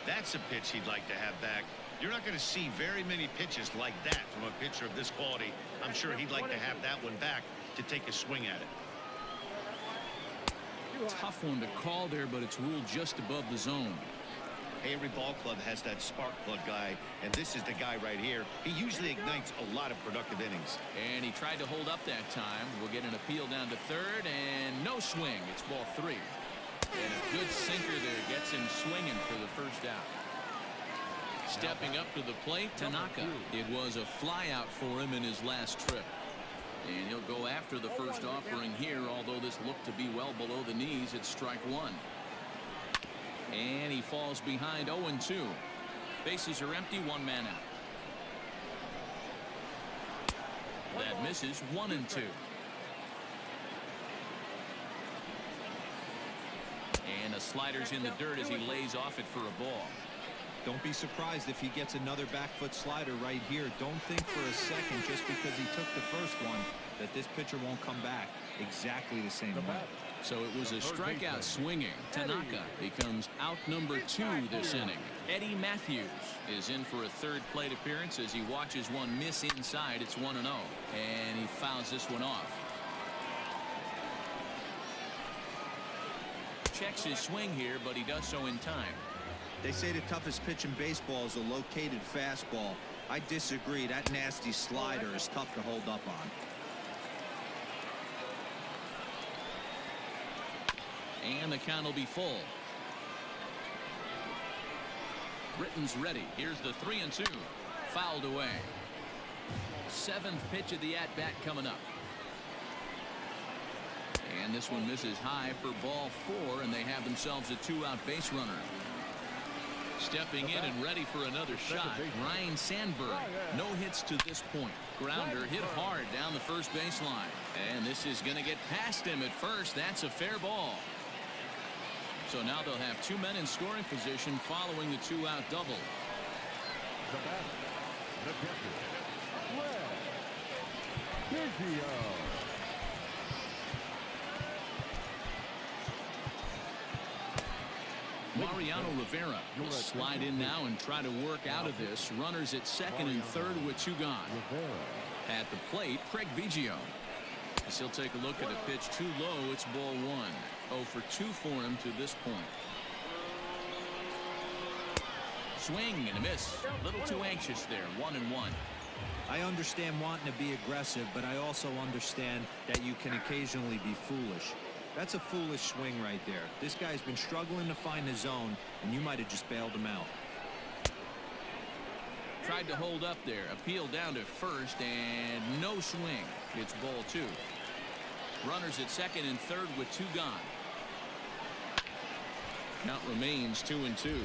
That's a pitch he'd like to have back. You're not going to see very many pitches like that from a pitcher of this quality. I'm sure he'd like to have that one back to take a swing at it. Tough one to call there, but it's ruled just above the zone. Hey, every ball club has that spark plug guy, and this is the guy right here. He usually ignites a lot of productive innings. And he tried to hold up that time. We'll get an appeal down to third, and no swing. It's ball 3. And a good sinker there gets him swinging for the first out. Stepping up to the plate, Tanaka. It was a fly out for him in his last trip. And he'll go after the first offering here, although this looked to be well below the knees. It's strike 1. And he falls behind 0-2. Bases are empty, 1 man out. That misses 1-2. And the slider's in the dirt as he lays off it for a ball. Don't be surprised if he gets another back foot slider right here. Don't think for a second just because he took the first one that this pitcher won't come back exactly the same way. So it was a strikeout swinging. Tanaka becomes out number 2 this inning. Eddie Matthews is in for a third plate appearance as he watches one miss inside. It's 1-0. And he fouls this one off. Checks his swing here, but he does so in time. They say the toughest pitch in baseball is a located fastball. I disagree. That nasty slider is tough to hold up on. And the count will be full. Britton's ready. Here's the 3-2. Fouled away. 7th pitch of the at-bat coming up. And this one misses high for ball 4, and they have themselves a 2-out base runner. Stepping in and ready for another shot, Ryne Sandberg. No hits to this point. Grounder hit hard down the first baseline. And this is going to get past him at first. That's a fair ball. So now they'll have 2 men in scoring position following the 2-out double. The batter, the catcher, Craig Biggio. Mariano Rivera will slide in now and try to work out of this. Runners at second and third with 2 gone. At the plate, Craig Biggio. As he'll take a look at a pitch too low, it's ball 1. 0 for 2 for him to this point. Swing and a miss. A little too anxious there. 1-1. I understand wanting to be aggressive, but I also understand that you can occasionally be foolish. That's a foolish swing right there. This guy's been struggling to find the zone, and you might have just bailed him out. Tried to hold up there. Appeal down to first, and no swing. It's ball 2. Runners at second and third with 2 gone. Count remains 2-2.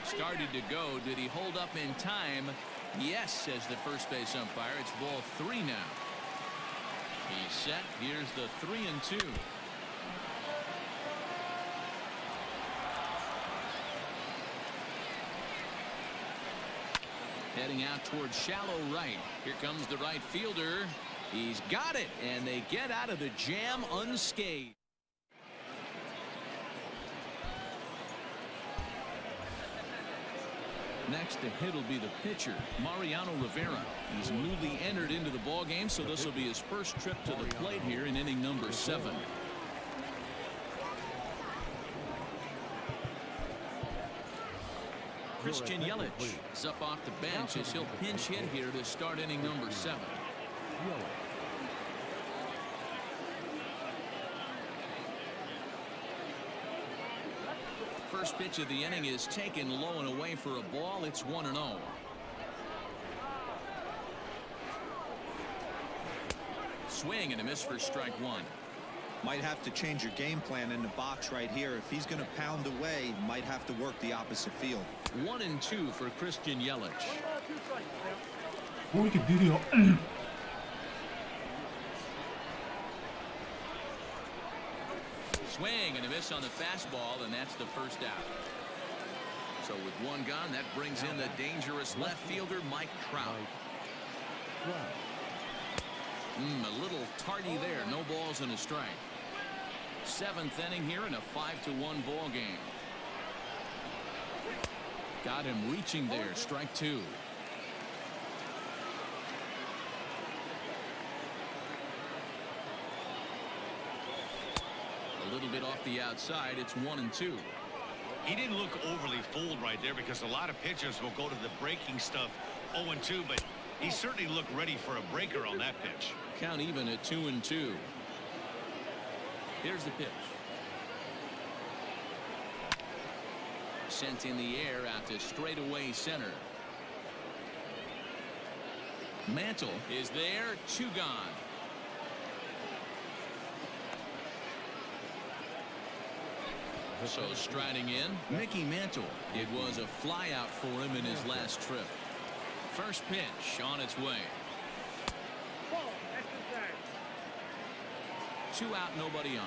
Started to go. Did he hold up in time? Yes, says the first base umpire. It's ball 3 now. He's set. Here's the 3-2. Heading out towards shallow right. Here comes the right fielder. He's got it, and they get out of the jam unscathed. Next to hit will be the pitcher, Mariano Rivera. He's newly entered into the ball game, so this will be his first trip to the plate here in inning number 7. Christian Yelich is up off the bench as he'll pinch hit here to start inning number 7. First pitch of the inning is taken low and away for a ball. It's 1-0. Swing and a miss for strike 1. Might have to change your game plan in the box right here. If he's going to pound away, might have to work the opposite field. 1-2 for Christian Yelich. 뭐 이렇게 느려? Swing and a miss on the fastball, and that's the first out. So with 1 gone, that brings in the dangerous left fielder, Mike Trout. A little tardy there. No balls and a strike. 7th inning here in a 5-1 ball game. Got him reaching there. Strike 2. A little bit off the outside. It's 1-2. He didn't look overly fooled right there because a lot of pitchers will go to the breaking stuff 0-2, but he certainly looked ready for a breaker on that pitch. Count even at 2-2. Here's the pitch. Sent in the air out to straightaway center. Mantle is there. 2 gone. So striding in, Mickey Mantle. It was a fly out for him in his last trip. First pitch on its way. Ball, extra side. 2 out, nobody on.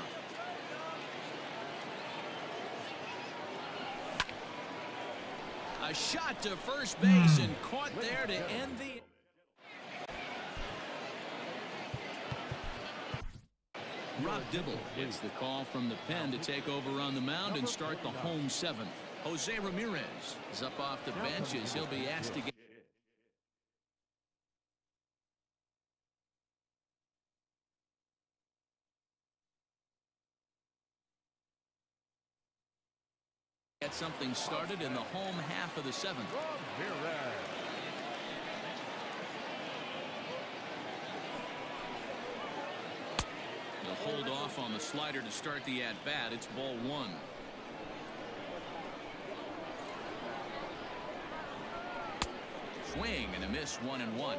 A shot to first base and caught there to end the. Rob Dibble gets the call from the pen to take over on the mound and start the home 7th. Jose Ramirez is up off the bench as he'll be asked to get something started in the home half of the 7th. He'll hold off on the slider to start the at-bat. It's ball one. Swing and a miss, 1-1.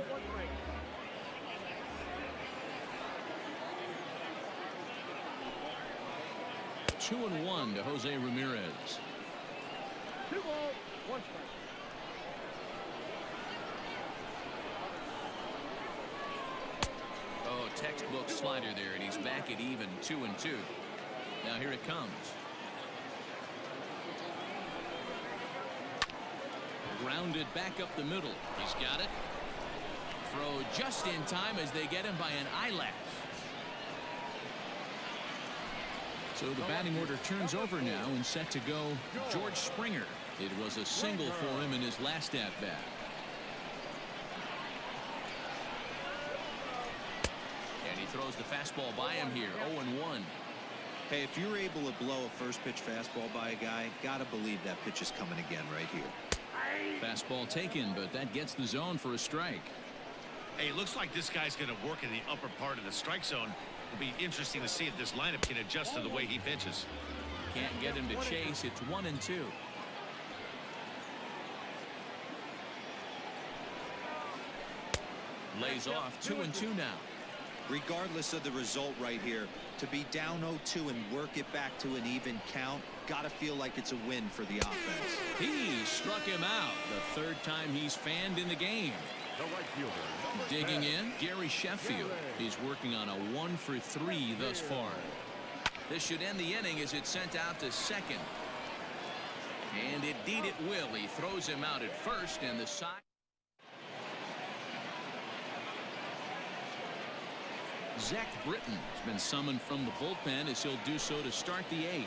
2-1 to Jose Ramirez. 2 balls, 1 strike. Oh, textbook slider there, and he's back at even 2-2. Now here it comes. Grounded back up the middle. He's got it. Throw just in time as they get him by an eyelash. So the batting order turns over now and set to go George Springer. It was a single for him in his last at-bat. And he throws the fastball by him here, 0-1. Hey, if you're able to blow a first pitch fastball by a guy, gotta believe that pitch is coming again right here. Fastball taken, but that gets the zone for a strike. Hey, it looks like this guy's going to work in the upper part of the strike zone. It'll be interesting to see if this lineup can adjust to the way he pitches. Can't get him to chase. It's 1-2. Lays off 2-2 now. Regardless of the result right here, to be down 0-2 and work it back to an even count, gotta feel like it's a win for the offense. He struck him out. The third time he's fanned in the game. The right fielder. Digging in, Gary Sheffield. He's working on a 1-for-3 thus far. This should end the inning as it's sent out to second. And indeed it will. He throws him out at first, and the side. Zach Britton has been summoned from the bullpen as he'll do so to start the 8th.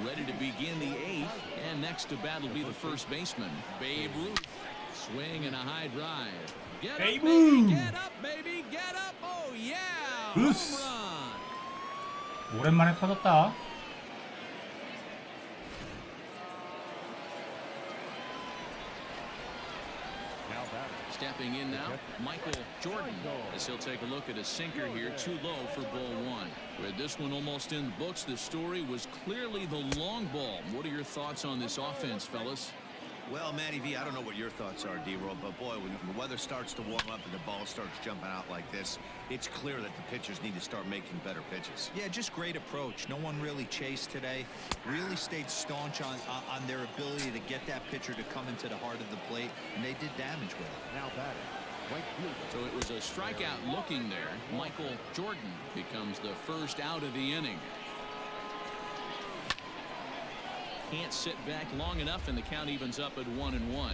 Ready to begin the 8th, and next to bat will be the first baseman, Babe Ruth. Swing and a high drive. Get up, Babe baby, Ruth. get up, baby, get up. Oh, yeah. Ruth. Home run. 오랜만에 터졌다. Now batting. Stepping in now, Michael Jordan, as he'll take a look at a sinker here, too low for ball one. With this one almost in the books, the story was clearly the long ball. What are your thoughts on this offense, fellas? Well, Matty V, I don't know what your thoughts are, D-Roll, but boy, when the weather starts to warm up and the ball starts jumping out like this, it's clear that the pitchers need to start making better pitches. Yeah, just great approach. No one really chased today. Really stayed staunch on their ability to get that pitcher to come into the heart of the plate, and they did damage with it. Now batting. Right fielder. So it was a strikeout looking there. Michael Jordan becomes the first out of the inning. Can't sit back long enough, and the count evens up at 1-1.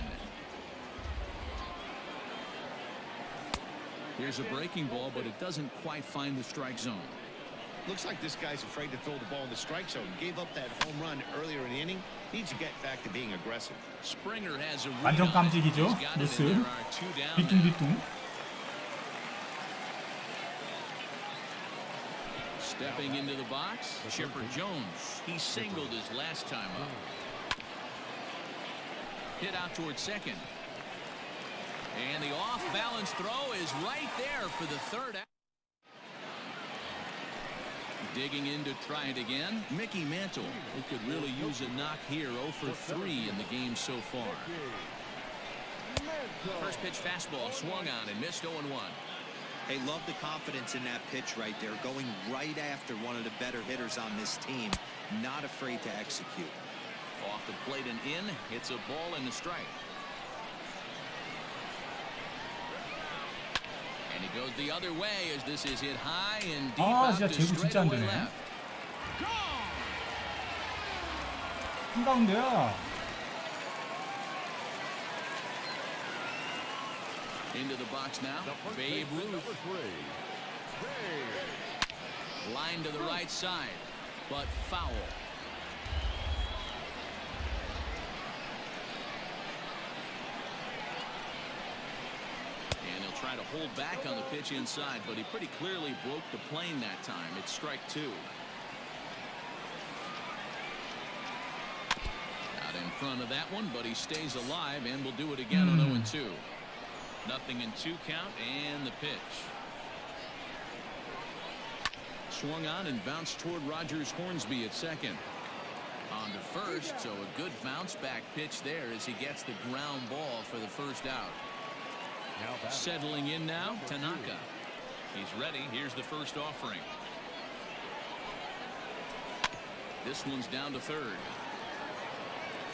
Here's a breaking ball, but it doesn't quite find the strike zone. Looks like this guy's afraid to throw the ball in the strike zone. Gave up that home run earlier in the inning. Needs to get back to being aggressive. Springer has a read 완전 on it. 깜찍이죠? He's got it, 루스. and there are 2 down now. 뒤뚱뒤뚱. Stepping into the box, Chipper Jones. He singled his last time up. Hit out towards second. And the off-balance throw is right there for the third out. Digging in to try it again, Mickey Mantle. He could really use a knock here. 0 for 3 in the game so far. First pitch fastball swung on and missed 0-1. Hey, love the confidence in that pitch right there, going right after one of the better hitters on this team, not afraid to execute. Off the plate and in, it's a ball and a strike. And he goes the other way as this is hit high and deep 아, out 진짜 to 제구 진짜 안 straightaway 되네. left. 한가운데야. Into the box now, The first Babe baseman, Ruth. number 3. Babe. Line to the right side, but foul. And he'll try to hold back on the pitch inside, but he pretty clearly broke the plane that time. It's strike 2. Out in front of that one, but he stays alive and will do it again on 0-2. Nothing in 2 count, and the pitch. Swung on and bounced toward Rogers Hornsby at second. On to first, so a good bounce back pitch there as he gets the ground ball for the first out. Settling in now, Tanaka. He's ready. Here's the first offering. This one's down to third.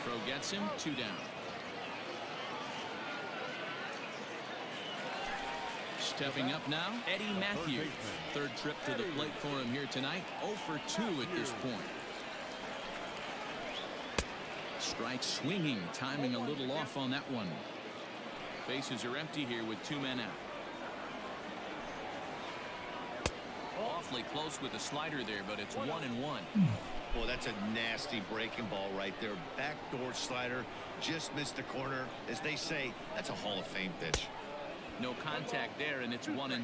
Throw gets him, 2 down. Stepping up now, Eddie Matthews. Third trip to the plate for him here tonight. 0 for 2 at this point. Strike swinging, timing a little off on that one. Bases are empty here with 2 men out. Awfully close with the slider there, but it's 1-1. Well, that's a nasty breaking ball right there. Backdoor slider, just missed the corner. As they say, that's a Hall of Fame pitch. No contact there, and it's 1-2.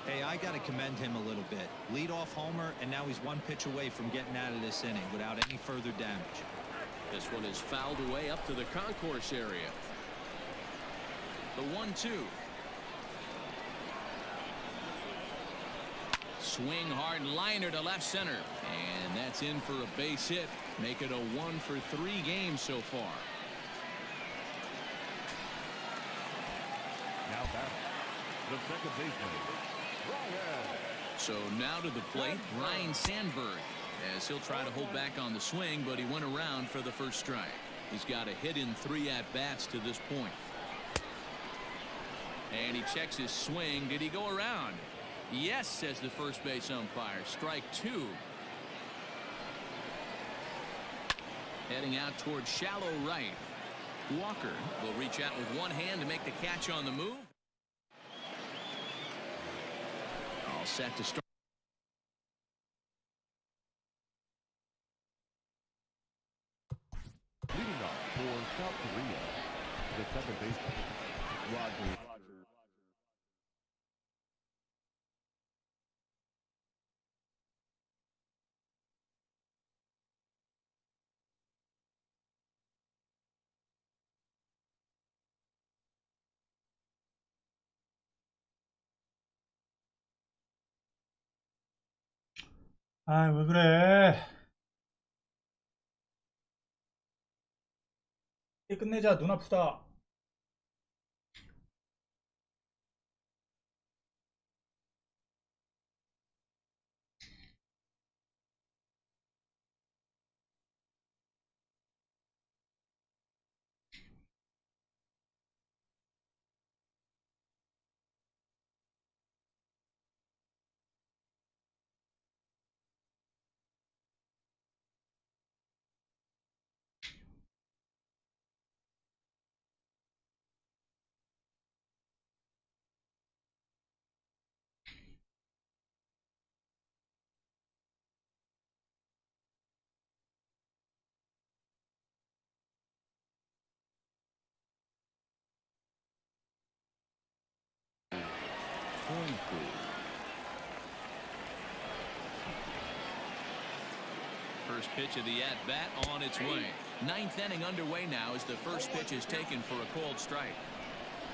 Hey, I got to commend him a little bit. Lead-off homer, and now he's 1 pitch away from getting out of this inning without any further damage. This one is fouled away up to the concourse area. The 1-2. Swing hard liner to left center. And that's in for a base hit. Make it a 1 for 3 games so far. Now batting, the second baseman, Ryan. So now to the plate, Ryan Sandberg, as he'll try to hold back on the swing, but he went around for the first strike. He's got a hit in 3 at-bats to this point. And he checks his swing. Did he go around? Yes, says the first base umpire. Strike 2. Heading out toward shallow right. Walker will reach out with one hand to make the catch on the move. All set to start. Leading off for South Korea, the second baseman, Roger. 아, 왜 그래? 이제 끝내자. 눈 아프다. First pitch of the at-bat on its way. 9th inning underway now as the first pitch is taken for a called strike.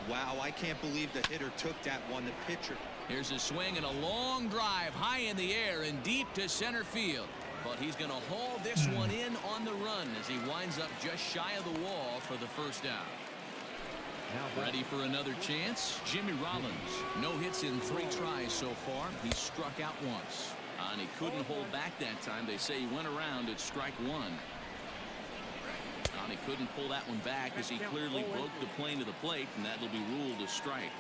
Wow, I can't believe the hitter took that one. The pitcher. Here's a swing and a long drive high in the air and deep to center field. But he's going to haul this one in on the run as he winds up just shy of the wall for the first out. Ready for another chance? Jimmy Rollins. No hits in 3 tries so far. He's struck out once. And he couldn't hold back that time. They say he went around at strike 1. And he couldn't pull that one back as he clearly broke the plane to the plate, and that'll be ruled a strike.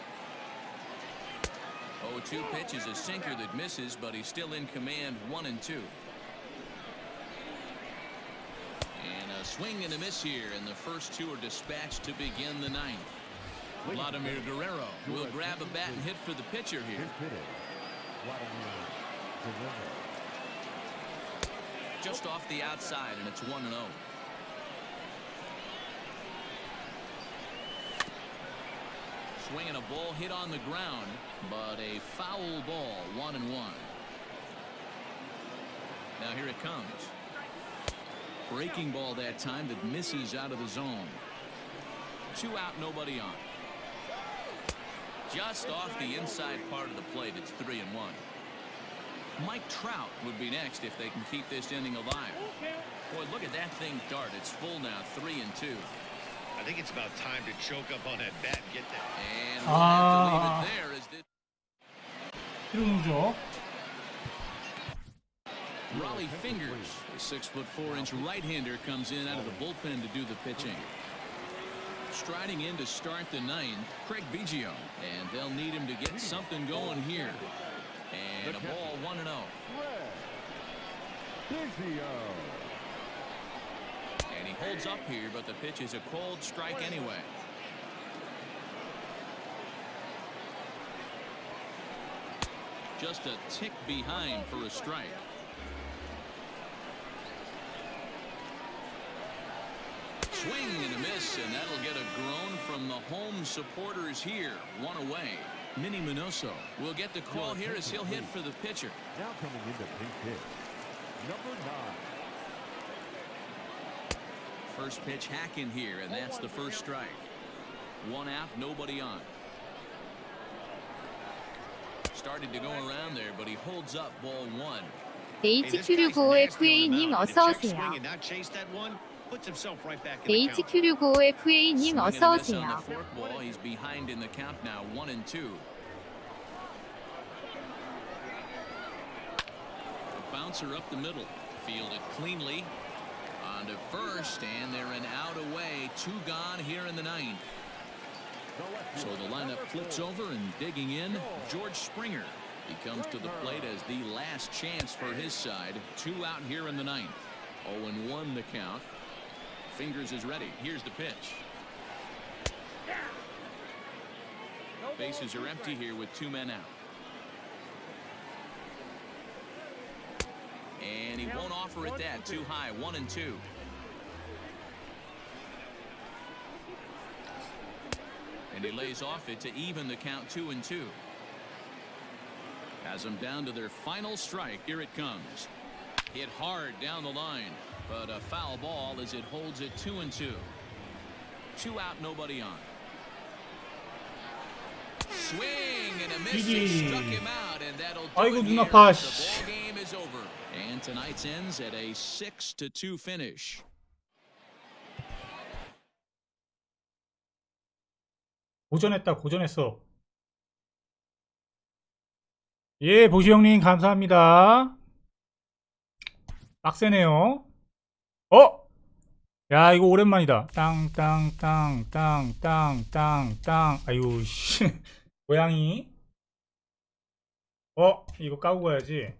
0-2 pitch is a sinker that misses, but he's still in command. 1-2. And a swing and a miss here, and the first 2 are dispatched to begin the 9th. Vladimir Guerrero will grab a bat and hit for the pitcher here. His hitter, Vladimir Guerrero. Just off the outside, and it's 1-0. Swinging a ball hit on the ground, but a foul ball. 1-1. Now here it comes. Breaking ball that time that misses out of the zone. 2 out, nobody on. Just off the inside part of the plate. It's 3-1. Mike Trout would be next if they can keep this inning alive. Boy, look at that thing dart. It's full now, 3-2. I think it's about time to choke up on that bat and get that. And we'll have to leave it there as this. 이름이죠. Raleigh Fingers, a 6'4" right-hander, comes in out of the bullpen to do the pitching. Striding in to start the ninth, Craig Biggio, and they'll need him to get something going here. And a ball 1-0. And he holds up here, but the pitch is a cold strike anyway. Just a tick behind for a strike. Swing and a miss, and that'll get a groan from the home supporters here. One away. Minnie Minoso will get the call here as he'll hit for the pitcher. Now coming into pink hit, number 9. First pitch hack in here, and that's the first strike. One out, nobody on. Started to go around there, but he holds up ball 1. HQ65FA님 어서오세요. HQ65FA님 어서오세요. He's behind in the count now, 1-2. A bouncer up the middle, fielded cleanly. On to first, and they're an out away. 2 gone here in the ninth. So the lineup flips over, and digging in, George Springer. He comes to the plate as the last chance for his side. 2 out here in the ninth. 0-1 the count. Fingers is ready. Here's the pitch. Bases are empty here with 2 men out. And he won't offer it that. Too high. 1-2. And he lays off it to even the count, 2-2. Has them down to their final strike. Here it comes. Hit hard down the line, but a foul ball as it holds it 2-2. 2 out, nobody on. Swing and a miss. It struck him out, and that'll do 아이고, it 눈 here 아파, as 씨. the ball game is over. And tonight's ends at a 6-2 finish. 고전했다, 고전했어. 예, 보시 형님 감사합니다. 빡세네요. 야, 이거 오랜만이다. 땅땅땅땅땅땅땅. 아유 씨. 고양이. 이거 까고 가야지.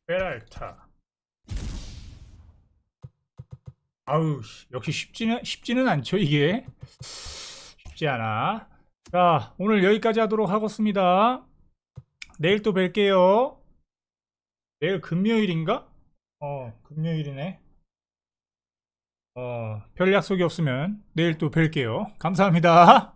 페랄타. 아우, 역시 쉽지는 않죠, 이게. 쉽지 않아. 자, 오늘 여기까지 하도록 하겠습니다. 내일 또 뵐게요. 내일 금요일인가? 금요일이네. 별 약속이 없으면 내일 또 뵐게요. 감사합니다.